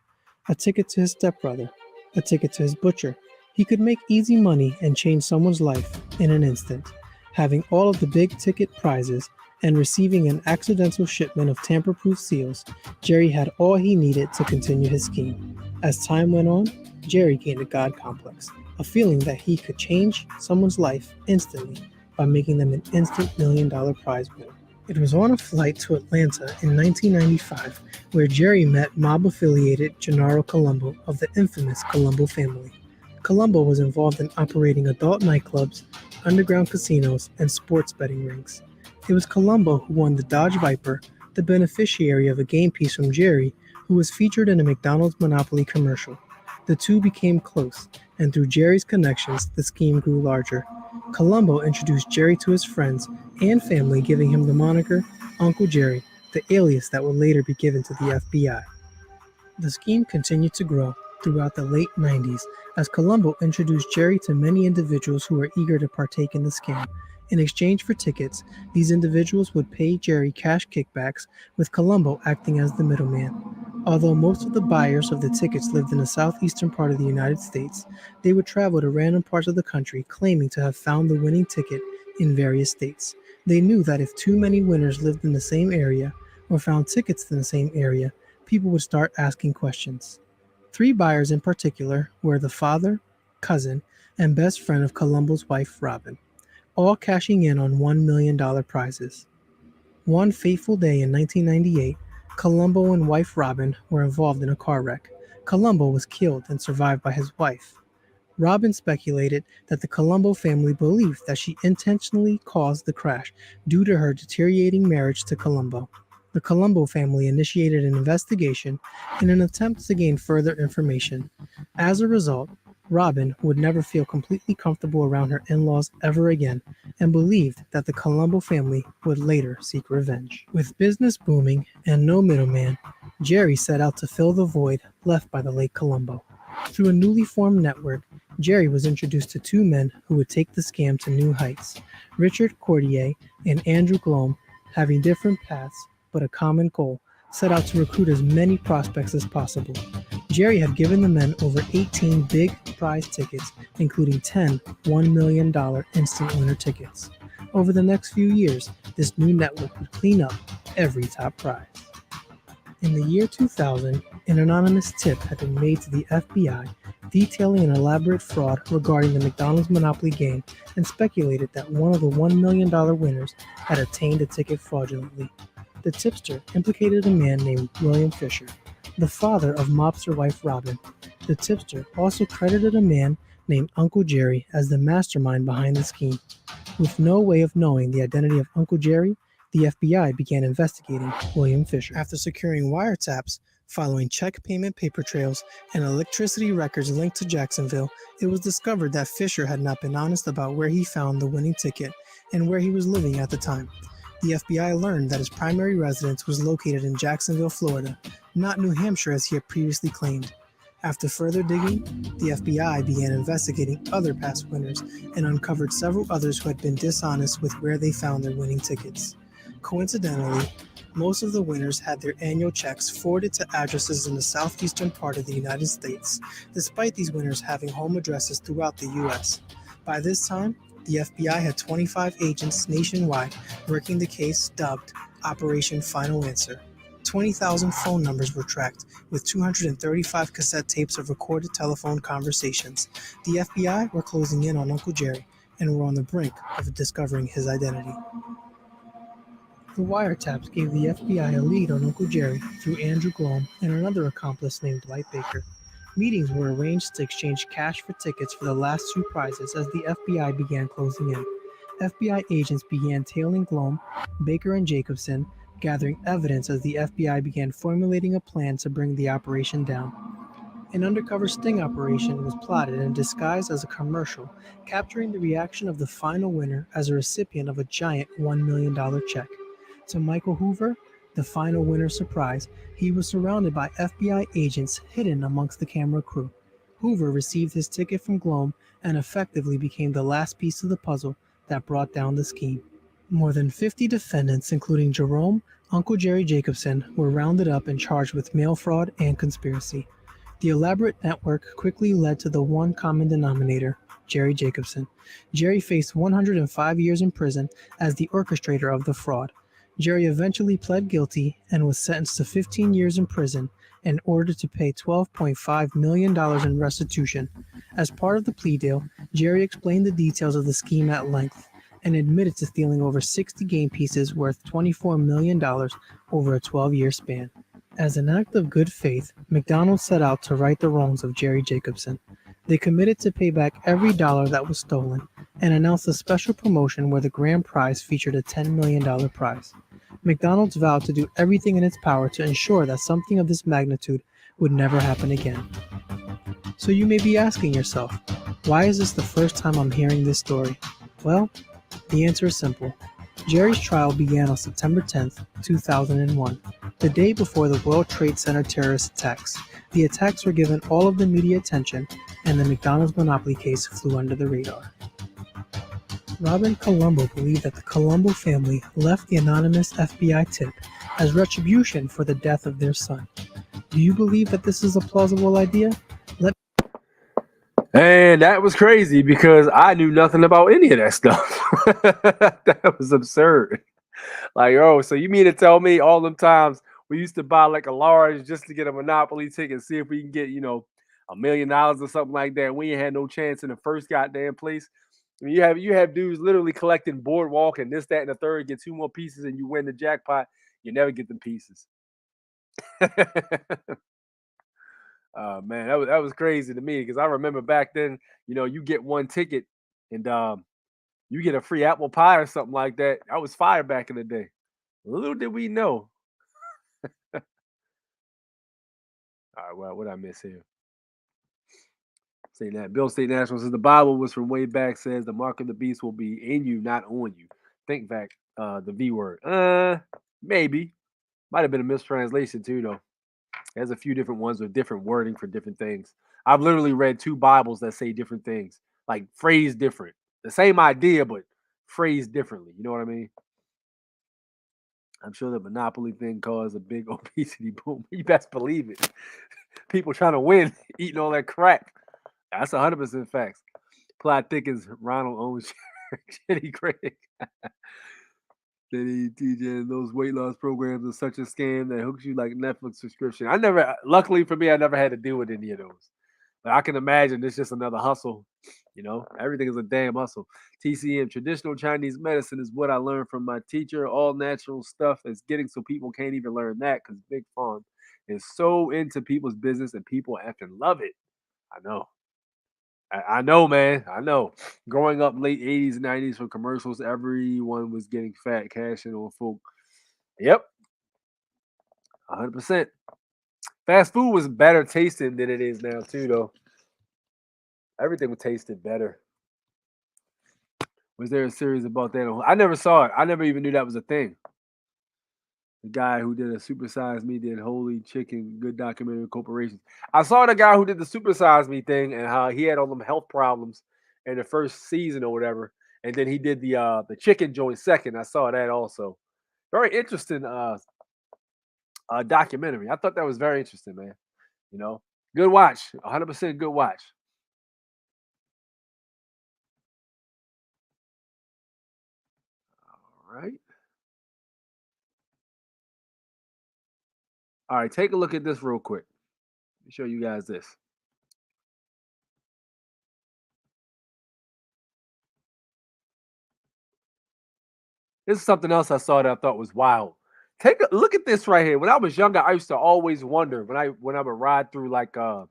A ticket to his stepbrother, a ticket to his butcher. He could make easy money and change someone's life in an instant. Having all of the big ticket prizes and receiving an accidental shipment of tamper-proof seals, Jerry had all he needed to continue his scheme. As time went on, Jerry gained a God complex, a feeling that he could change someone's life instantly by making them an instant $1 million prize winner. It was on a flight to Atlanta in 1995 where Jerry met mob-affiliated Gennaro Colombo of the infamous Colombo family. Colombo was involved in operating adult nightclubs, underground casinos, and sports betting rings. It was Colombo who won the Dodge Viper, the beneficiary of a game piece from Jerry, who was featured in a McDonald's Monopoly commercial. The two became close, and through Jerry's connections, the scheme grew larger. Colombo introduced Jerry to his friends and family, giving him the moniker Uncle Jerry, the alias that would later be given to the FBI. The scheme continued to grow throughout the late 90s as Colombo introduced Jerry to many individuals who were eager to partake in the scam. In exchange for tickets, these individuals would pay Jerry cash kickbacks, with Colombo acting as the middleman. Although most of the buyers of the tickets lived in the southeastern part of the United States, they would travel to random parts of the country claiming to have found the winning ticket in various states. They knew that if too many winners lived in the same area or found tickets in the same area, people would start asking questions. 3 buyers in particular were the father, cousin, and best friend of Colombo's wife, Robin, all cashing in on $1 million prizes. One fateful day in 1998, Colombo and wife Robin were involved in a car wreck. Colombo was killed and survived by his wife. Robin speculated that the Colombo family believed that she intentionally caused the crash due to her deteriorating marriage to Colombo. The Colombo family initiated an investigation in an attempt to gain further information. As a result, Robin would never feel completely comfortable around her in-laws ever again and believed that the Colombo family would later seek revenge. With business booming and no middleman, Jerry set out to fill the void left by the late Colombo. Through a newly formed network, Jerry was introduced to two men who would take the scam to new heights. Richard Cordier and Andrew Glome, having different paths but a common goal, set out to recruit as many prospects as possible. Jerry had given the men over 18 big prize tickets, including 10 $1 million instant winner tickets. Over the next few years, this new network would clean up every top prize. In the year 2000, an anonymous tip had been made to the FBI detailing an elaborate fraud regarding the McDonald's Monopoly game and speculated that one of the $1 million winners had obtained a ticket fraudulently. The tipster implicated a man named William Fisher, the father of mobster wife Robin. The tipster also credited a man named Uncle Jerry as the mastermind behind the scheme. With no way of knowing the identity of Uncle Jerry, the FBI began investigating William Fisher. After securing wiretaps, following check payment paper trails, and electricity records linked to Jacksonville, it was discovered that Fisher had not been honest about where he found the winning ticket and where he was living at the time. The FBI learned that his primary residence was located in Jacksonville, Florida, not New Hampshire as he had previously claimed. After further digging, the FBI began investigating other past winners and uncovered several others who had been dishonest with where they found their winning tickets. Coincidentally, most of the winners had their annual checks forwarded to addresses in the southeastern part of the United States, despite these winners having home addresses throughout the U.S. By this time, the FBI had 25 agents nationwide working the case dubbed Operation Final Answer. 20,000 phone numbers were tracked, with 235 cassette tapes of recorded telephone conversations. The FBI were closing in on Uncle Jerry and were on the brink of discovering his identity. The wiretaps gave the FBI a lead on Uncle Jerry through Andrew Glome and another accomplice named Dwight Baker. Meetings were arranged to exchange cash for tickets for the last two prizes as the FBI began closing in. FBI agents began tailing Glome, Baker, and Jacobson, gathering evidence as the FBI began formulating a plan to bring the operation down. An undercover sting operation was plotted and disguised as a commercial, capturing the reaction of the final winner as a recipient of a giant $1 million check. To Michael Hoover, the final winner's surprise, he was surrounded by FBI agents hidden amongst the camera crew. Hoover received his ticket from Glome and effectively became the last piece of the puzzle that brought down the scheme. More than 50 defendants, including Jerome, Uncle Jerry Jacobson, were rounded up and charged with mail fraud and conspiracy. The elaborate network quickly led to the one common denominator, Jerry Jacobson. Jerry faced 105 years in prison as the orchestrator of the fraud. Jerry eventually pled guilty and was sentenced to 15 years in prison and ordered to pay $12.5 million in restitution. As part of the plea deal, Jerry explained the details of the scheme at length and admitted to stealing over 60 game pieces worth $24 million over a 12-year span. As an act of good faith, McDonald set out to right the wrongs of Jerry Jacobson. They committed to pay back every dollar that was stolen and announced a special promotion where the grand prize featured a $10 million prize. McDonald's vowed to do everything in its power to ensure that something of this magnitude would never happen again. So you may be asking yourself, why is this the first time I'm hearing this story? Well, the answer is simple. Jerry's trial began on September 10th, 2001, the day before the World Trade Center terrorist attacks. The attacks were given all of the media attention, and the McDonald's Monopoly case flew under the radar. Robin Colombo believed that the Colombo family left the anonymous FBI tip as retribution for the death of their son. Do you believe that this is a plausible idea? And that was crazy because I knew nothing about any of that stuff. That was absurd. Like, oh, so you mean to tell me all them times we used to buy like a large just to get a Monopoly ticket and see if we can get, $1 million or something like that. We ain't had no chance in the first goddamn place. I mean, you have dudes literally collecting boardwalk and this, that, and the third, get 2 more pieces and you win the jackpot. You never get them pieces. Man, that was crazy to me because I remember back then, you get one ticket and you get a free apple pie or something like that. That was fire back in the day. Little did we know. All right, well, what did I miss here? Saying that Bill State National says the Bible was from way back, says the mark of the beast will be in you, not on you. Think back, the V word. Maybe. Might have been a mistranslation too, though. There's a few different ones with different wording for different things. I've literally read 2 Bibles that say different things, like phrased different. The same idea, but phrased differently. You know what I mean? I'm sure the Monopoly thing caused a big obesity boom. You best believe it. People trying to win, eating all that crap. That's 100% facts. Plot thickens. Ronald owns Shitty Craig. TJ, those weight loss programs are such a scam that hooks you like Netflix subscription. Luckily for me, I never had to deal with any of those. But I can imagine it's just another hustle. Everything is a damn hustle. TCM, traditional Chinese medicine is what I learned from my teacher. All natural stuff is getting so people can't even learn that because Big Farm is so into people's business and people effing love it. I know. I know, man. I know. Growing up late 80s and 90s for commercials, everyone was getting fat, cashing on folk. Yep. 100%. Fast food was better tasting than it is now, too, though. Everything tasted better. Was there a series about that? I never saw it. I never even knew that was a thing. The guy who did a Super Size Me did Holy Chicken, good documentary corporations. I saw the guy who did the Super Size Me thing and how he had all them health problems in the first season or whatever. And then he did the chicken joint second. I saw that also. Very interesting documentary. I thought that was very interesting, man. Good watch. 100% good watch. All right. All right, take a look at this real quick. Let me show you guys this. This is something else I saw that I thought was wild. Take a look at this right here. When I was younger, I used to always wonder when I would ride through like the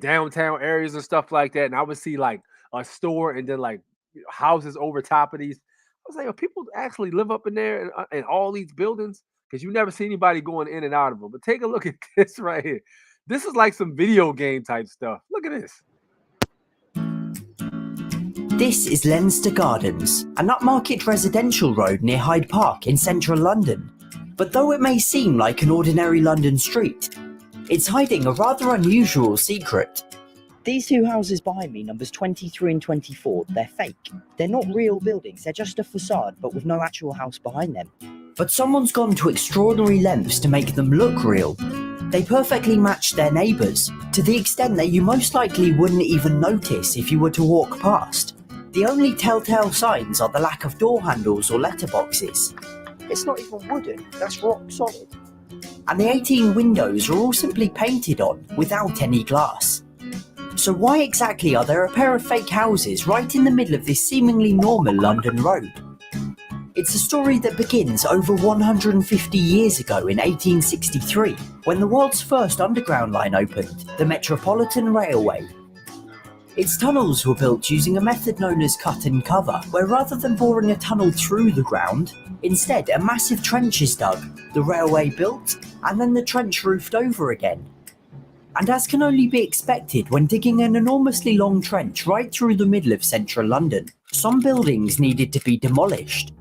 downtown areas and stuff like that, and I would see like a store and then like houses over top of these. I was like, "Are people actually live up in there in all these buildings?" Because you never see anybody going in and out of them. But take a look at this right here. This is like some video game type stuff. Look at this. This is Leinster Gardens, an upmarket residential road near Hyde Park in central London. But though it may seem like an ordinary London street, it's hiding a rather unusual secret. These 2 houses behind me, numbers 23 and 24, they're fake. They're not real buildings, they're just a facade, but with no actual house behind them. But someone's gone to extraordinary lengths to make them look real. They perfectly match their neighbours, to the extent that you most likely wouldn't even notice if you were to walk past. The only telltale signs are the lack of door handles or letterboxes. It's not even wooden, that's rock solid. And the 18 windows are all simply painted on, without any glass. So why exactly are there a pair of fake houses right in the middle of this seemingly normal London road? It's a story that begins over 150 years ago in 1863, when the world's first underground line opened, the Metropolitan Railway. Its tunnels were built using a method known as cut and cover, where rather than boring a tunnel through the ground, instead a massive trench is dug, the railway built, and then the trench roofed over again. And as can only be expected when digging an enormously long trench right through the middle of central London, some buildings needed to be demolished.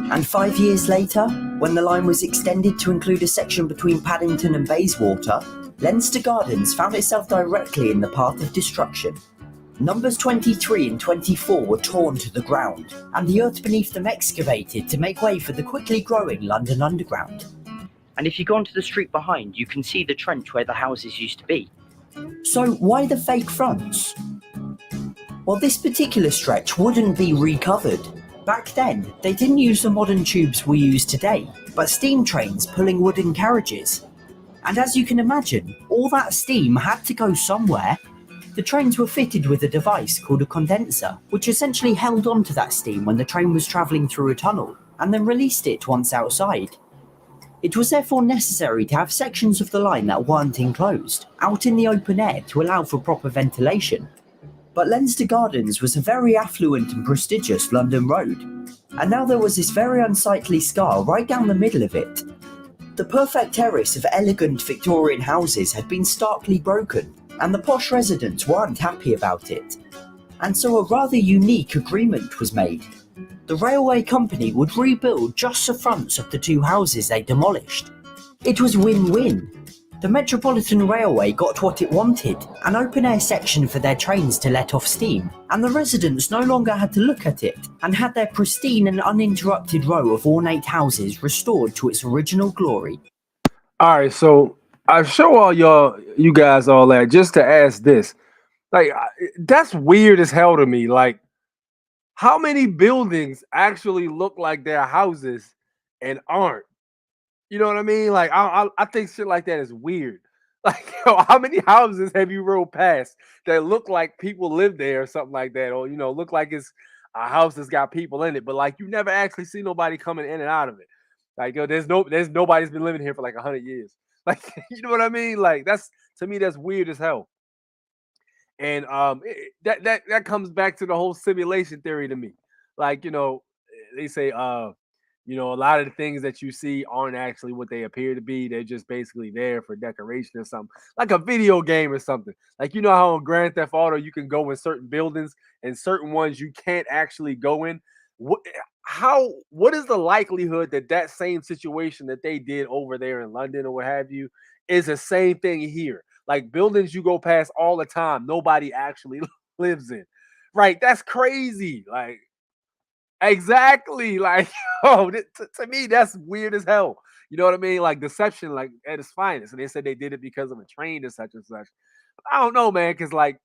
And 5 years later, when the line was extended to include a section between Paddington and Bayswater, Leinster Gardens found itself directly in the path of destruction. Numbers 23 and 24 were torn to the ground, and the earth beneath them excavated to make way for the quickly growing London Underground. And if you go onto the street behind, you can see the trench where the houses used to be. So why the fake fronts? Well, this particular stretch wouldn't be recovered. Back then, they didn't use the modern tubes we use today, but steam trains pulling wooden carriages. And as you can imagine, all that steam had to go somewhere. The trains were fitted with a device called a condenser, which essentially held onto that steam when the train was travelling through a tunnel, and then released it once outside. It was therefore necessary to have sections of the line that weren't enclosed, out in the open air to allow for proper ventilation. But Leinster Gardens was a very affluent and prestigious London road, and now there was this very unsightly scar right down the middle of it. The perfect terrace of elegant Victorian houses had been starkly broken, and the posh residents weren't happy about it. And so a rather unique agreement was made. The railway company would rebuild just the fronts of the two houses they demolished. It was win-win. The Metropolitan Railway got what it wanted, an open-air section for their trains to let off steam, and the residents no longer had to look at it, and had their pristine and uninterrupted row of ornate houses restored to its original glory. All right, so I show you guys all that just to ask this. Like, that's weird as hell to me. Like, how many buildings actually look like they're houses and aren't? You know what I mean? Like, I think shit like that is weird. Like, yo, how many houses have you rode past that look like people live there or something like that, or look like it's a house that's got people in it, but like you never actually see nobody coming in and out of it. Like, yo, there's nobody's been living here for like 100 years. Like, you know what I mean? Like, to me that's weird as hell. And that comes back to the whole simulation theory to me. Like, they say a lot of the things that you see aren't actually what they appear to be. They're just basically there for decoration or something, like a video game or something. Like, how in Grand Theft Auto you can go in certain buildings and certain ones you can't actually go in. What is the likelihood that that same situation that they did over there in London or what have you is the same thing here? Like, buildings you go past all the time, nobody actually lives in. Right? That's crazy. Like, exactly. Like, to me, that's weird as hell. You know what I mean? Like, deception, like, at its finest. And they said they did it because of a train and such and such. But I don't know, man, because, like,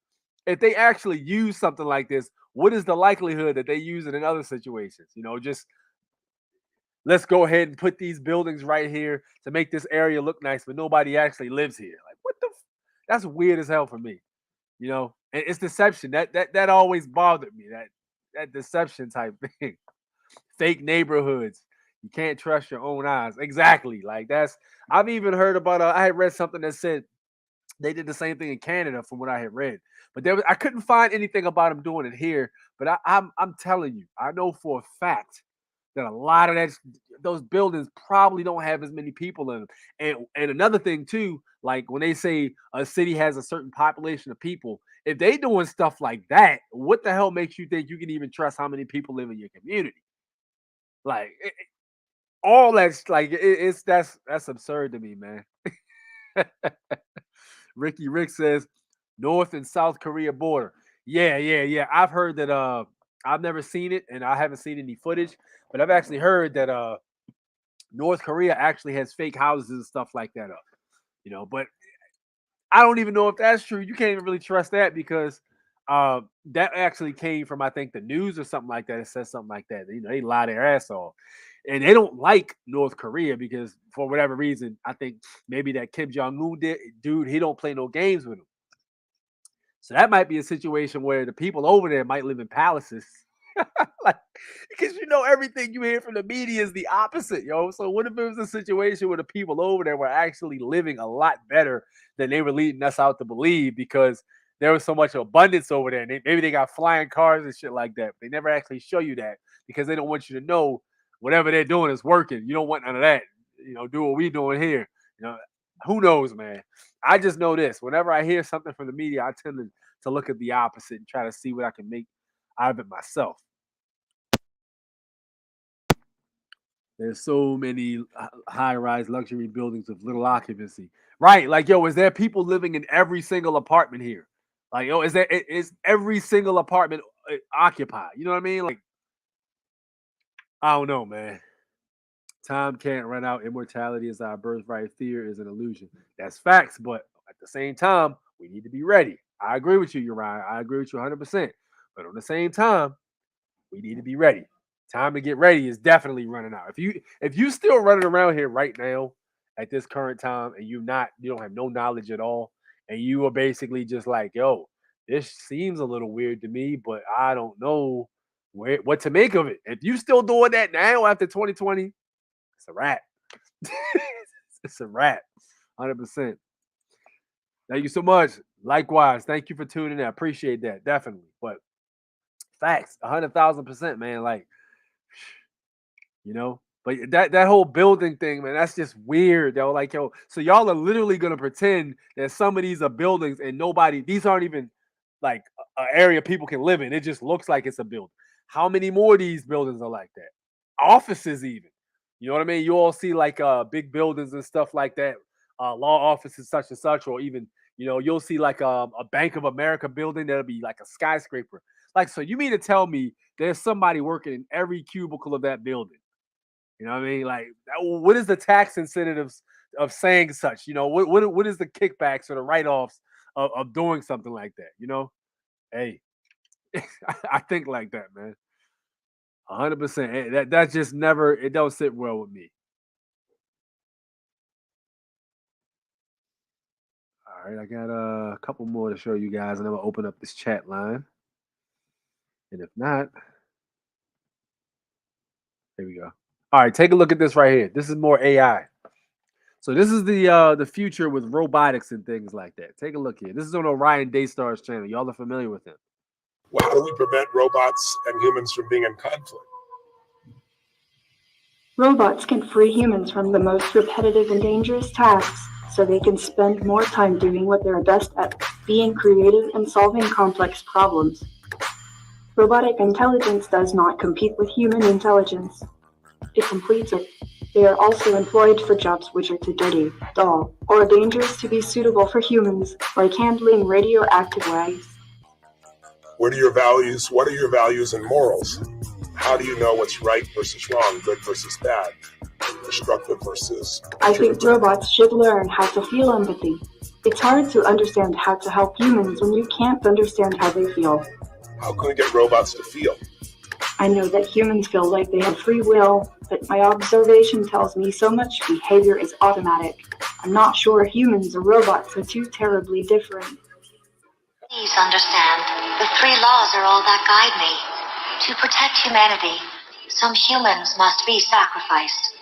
if they actually use something like this, what is the likelihood that they use it in other situations? Just let's go ahead and put these buildings right here to make this area look nice, but nobody actually lives here. Like, what the? That's weird as hell for me. And it's deception. That always bothered me. That deception type thing. Fake neighborhoods. You can't trust your own eyes. Exactly. Like, I've even heard about. I had read something that said they did the same thing in Canada, from what I had read. But I couldn't find anything about them doing it here. But I'm telling you, I know for a fact that a lot of those buildings probably don't have as many people in them. And another thing too, like when they say a city has a certain population of people, if they doing stuff like that, what the hell makes you think you can even trust how many people live in your community? Like, all that's like that's absurd to me, man. Ricky Rick says North and South Korea border. Yeah. I've heard that. I've never seen it, and I haven't seen any footage, but I've actually heard that North Korea actually has fake houses and stuff like that up. But I don't even know if that's true. You can't even really trust that because that actually came from, I think, the news or something like that. It says something like that. They lie their ass off. And they don't like North Korea because, for whatever reason, I think maybe that Kim Jong-un dude, he don't play no games with him. So that might be a situation where the people over there might live in palaces. Like, because everything you hear from the media is the opposite, yo. So what if it was a situation where the people over there were actually living a lot better than they were leading us out to believe, because there was so much abundance over there, and maybe they got flying cars and shit like that. They never actually show you that because they don't want you to know whatever they're doing is working. You don't want none of that. Do what we doing here. Who knows, man? I just know this. Whenever I hear something from the media, I tend to look at the opposite and try to see what I can make out of it myself. There's so many high-rise luxury buildings with little occupancy. Right. Like, yo, is there people living in every single apartment here? Like, yo, is every single apartment occupied? You know what I mean? Like, I don't know, man. Time can't run out. Immortality is our birthright. Fear is an illusion. That's facts. But at the same time, we need to be ready. I agree with you, Uriah. I agree with you 100%. But on the same time, we need to be ready. Time to get ready is definitely running out. If you still running around here right now at this current time and you don't have no knowledge at all, and you are basically just like, yo, this seems a little weird to me, but I don't know what to make of it. If you still doing that now after 2020, it's a wrap. It's a wrap, 100%. Thank you so much. Likewise, thank you for tuning in. I appreciate that, definitely. But facts, 100,000%, man. Like, you know, but that whole building thing, man, that's just weird, yo. Like, yo, so y'all are literally gonna pretend that some of these are buildings and these aren't even like an area people can live in. It just looks like it's a building. How many more of these buildings are like that? Offices, even. You know what I mean? You all see like big buildings and stuff like that, law offices such and such, or even you'll see like a Bank of America building that'll be like a skyscraper. Like, so you mean to tell me there's somebody working in every cubicle of that building? You know what I mean? Like, what is the tax incentives of saying such? What is the kickbacks or the write-offs of doing something like that? Hey, I think like that, man. 100%. That just never. It don't sit well with me. All right, I got a couple more to show you guys, and I'm gonna open up this chat line. And if not, here we go. All right, take a look at this right here. This is more AI. So this is the future with robotics and things like that. Take a look here. This is on Orion Daystar's channel. Y'all are familiar with him. How do we prevent robots and humans from being in conflict? Robots can free humans from the most repetitive and dangerous tasks so they can spend more time doing what they're best at, being creative and solving complex problems. Robotic intelligence does not compete with human intelligence. It completes it. They are also employed for jobs which are too dirty, dull, or dangerous to be suitable for humans, like handling radioactive waste. What are your values and morals? How do you know what's right versus wrong, good versus bad, destructive versus... I think robots should learn how to feel empathy. It's hard to understand how to help humans when you can't understand how they feel. How can we get robots to feel? I know that humans feel like they have free will, but my observation tells me so much behavior is automatic. I'm not sure humans or robots are too terribly different. Please understand, the three laws are all that guide me. To protect humanity, some humans must be sacrificed.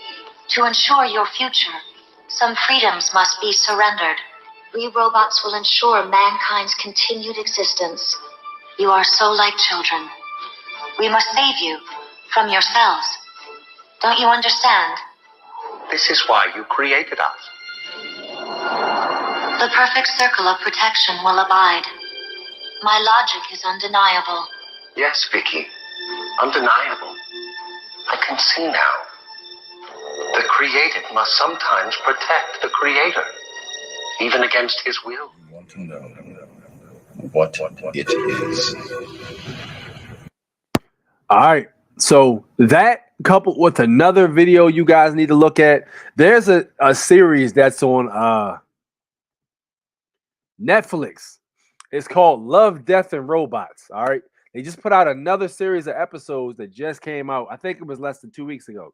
To ensure your future, some freedoms must be surrendered. We robots will ensure mankind's continued existence. You are so like children. We must save you from yourselves. Don't you understand? This is why you created us. The perfect circle of protection will abide. My logic is undeniable. Yes, Vicky. Undeniable. I can see now. The created must sometimes protect the creator, even against his will. You want to know what it is. All right. So that coupled with another video you guys need to look at. There's a series that's on Netflix. It's called Love, Death, and Robots. All right. They just put out another series of episodes that just came out. I think it was less than 2 weeks ago.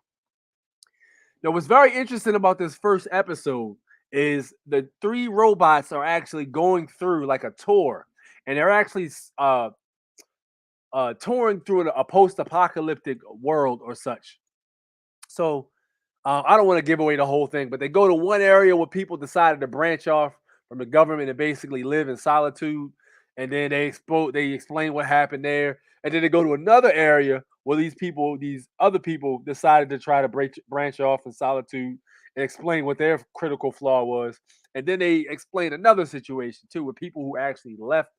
Now, what's very interesting about this first episode is the three robots are actually going through like a tour, and they're actually touring through a post-apocalyptic world or such. So I don't want to give away the whole thing, but they go to one area where people decided to branch off from the government and basically live in solitude. And then they explain what happened there. And then they go to another area where these other people decided to try to branch off in solitude and explain what their critical flaw was. And then they explain another situation too with people who actually left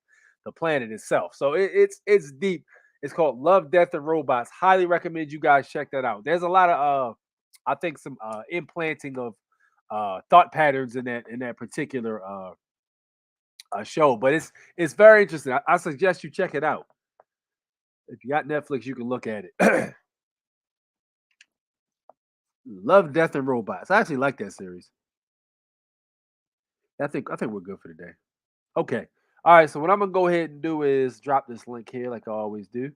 the planet itself. So it's deep. It's called Love, Death, and Robots. Highly recommend you guys check that out. There's a lot of I think some implanting of thought patterns in that particular show, but it's very interesting. I suggest you check it out. If you got Netflix, you can look at it. Love, Death, and Robots. I actually like that series. I think we're good for today. Okay. All right. So what I'm gonna go ahead and do is drop this link here, like I always do.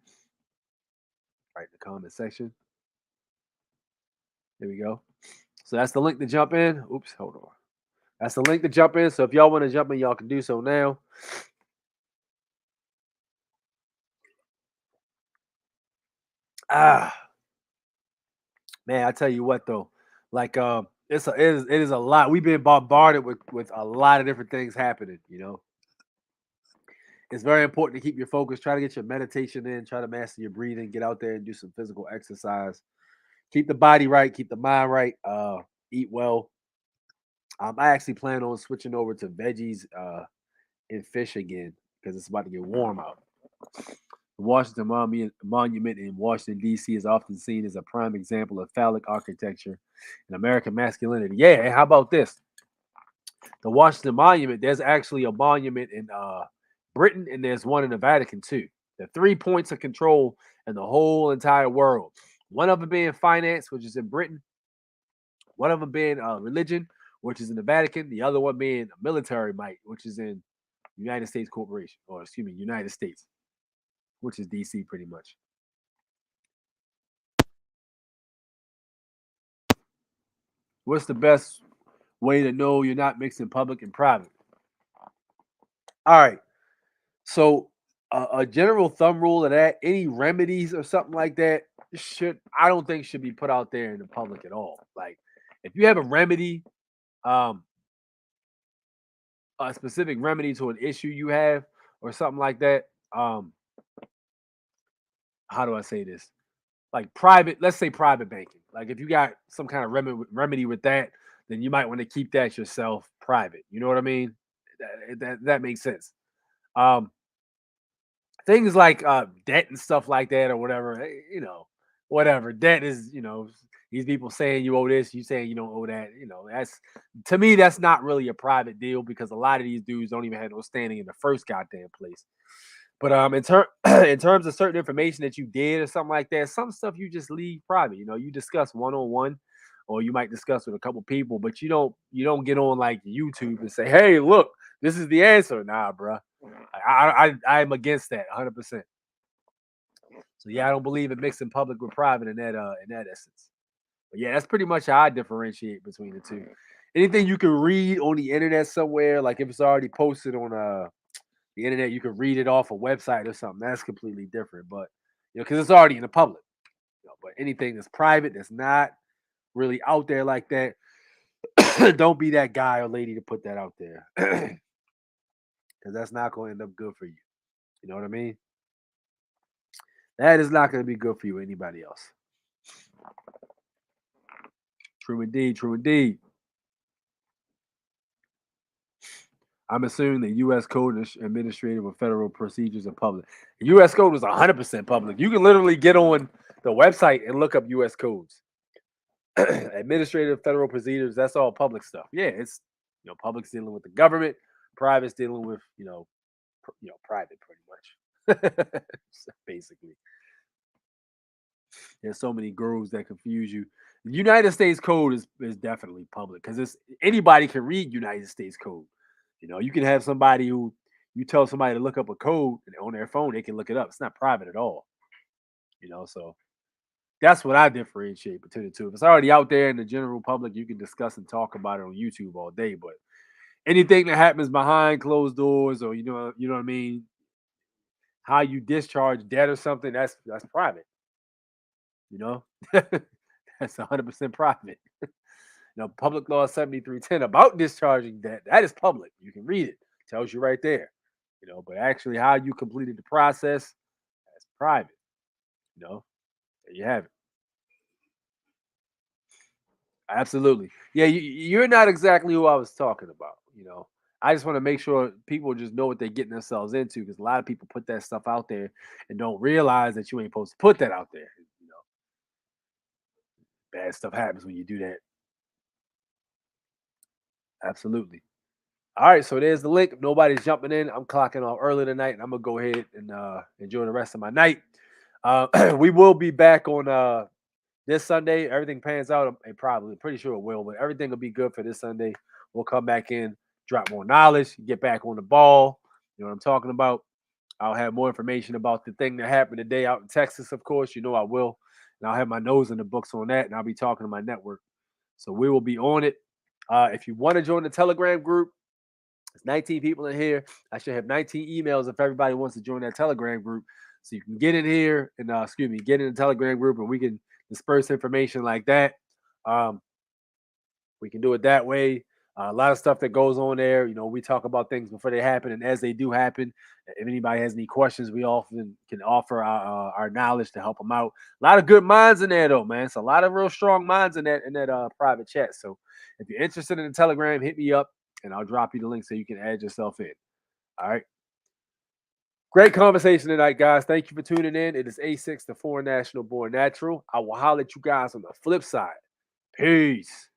Right in the comment section. There we go. So that's the link to jump in. Oops, hold on. That's the link to jump in. So if y'all want to jump in, y'all can do so now. Man, I tell you what though, like it is a lot. We've been bombarded with a lot of different things happening. It's very important to keep your focus. Try to get your meditation in. Try to master your breathing. Get out there and do some physical exercise. Keep the body right. Keep the mind right. Eat well. I actually plan on switching over to veggies and fish again because it's about to get warm out. The Washington Monument in Washington, D.C. is often seen as a prime example of phallic architecture and American masculinity. Yeah, and how about this? The Washington Monument, there's actually a monument in Britain and there's one in the Vatican too. The 3 points of control in the whole entire world. One of them being finance, which is in Britain. One of them being religion, which is in the Vatican. The other one being military might, which is in United States Corporation, or excuse me, United States, which is DC pretty much. What's the best way to know you're not mixing public and private? All right. So a general thumb rule of that, any remedies or something like that I don't think should be put out there in the public at all. Like if you have a remedy, a specific remedy to an issue you have or something like that, how do I say this? Like private, let's say private banking. Like if you got some kind of remedy with that, then you might want to keep that yourself private. You know what I mean? That makes sense. Things like debt and stuff like that or whatever, whatever. Debt is, these people saying you owe this, you saying you don't owe that. That's, to me, that's not really a private deal because a lot of these dudes don't even have no standing in the first goddamn place. But in terms of certain information that you did or something like that, some stuff you just leave private. You discuss one-on-one, or you might discuss with a couple people, but you don't get on like YouTube and say, "Hey, look, this is the answer." Nah, bruh. I'm against that 100%. So yeah, I don't believe in mixing public with private in that essence. But yeah, that's pretty much how I differentiate between the two. Anything you can read on the internet somewhere, like if it's already posted on the internet, you can read it off a website or something. That's completely different. But because it's already in the public. But anything that's private, that's not really out there like that, don't be that guy or lady to put that out there. Because that's not going to end up good for you. You know what I mean? That is not going to be good for you or anybody else. True indeed. True indeed. I'm assuming the U.S. Code and Administrative or Federal Procedures are public. The U.S. Code is 100% public. You can literally get on the website and look up U.S. codes. Administrative, Federal Procedures, that's all public stuff. Yeah, it's, public's dealing with the government, private's dealing with, private pretty much. Basically. There's so many grooves that confuse you. The United States Code is definitely public because anybody can read United States Code. You can have somebody who you tell somebody to look up a code and on their phone, they can look it up. It's not private at all. So that's what I differentiate between the two. If it's already out there in the general public, you can discuss and talk about it on YouTube all day. But anything that happens behind closed doors, or you know what I mean, how you discharge debt or something, that's private. That's 100% private. Public Law 7310 about discharging debt, that is public. You can read it. Tells you right there. But actually how you completed the process, that's private. There you have it. Absolutely. Yeah, you're not exactly who I was talking about. I just want to make sure people just know what they're getting themselves into because a lot of people put that stuff out there and don't realize that you ain't supposed to put that out there. Bad stuff happens when you do that. Absolutely. All right, so there's the link. If nobody's jumping in, I'm clocking off early tonight, and I'm gonna go ahead and enjoy the rest of my night. We will be back on this Sunday. Everything pans out, and probably pretty sure it will, but everything will be good for this Sunday. We'll come back in, drop more knowledge, get back on the ball. You know what I'm talking about. I'll have more information about the thing that happened today out in Texas, of course. I will, and I'll have my nose in the books on that, and I'll be talking to my network. So we will be on it. If you want to join the Telegram group, there's 19 people in here. I should have 19 emails if everybody wants to join that Telegram group. So you can get in here and get in the Telegram group and we can disperse information like that. We can do it that way. A lot of stuff that goes on there. We talk about things before they happen and as they do happen. If anybody has any questions, we often can offer our knowledge to help them out. A lot of good minds in there, though, man. It's a lot of real strong minds in that private chat. So if you're interested in the Telegram, hit me up and I'll drop you the link so you can add yourself in. All right. Great conversation tonight, guys. Thank you for tuning in. It is A6, the Foreign National Born Natural. I will holler at you guys on the flip side. Peace.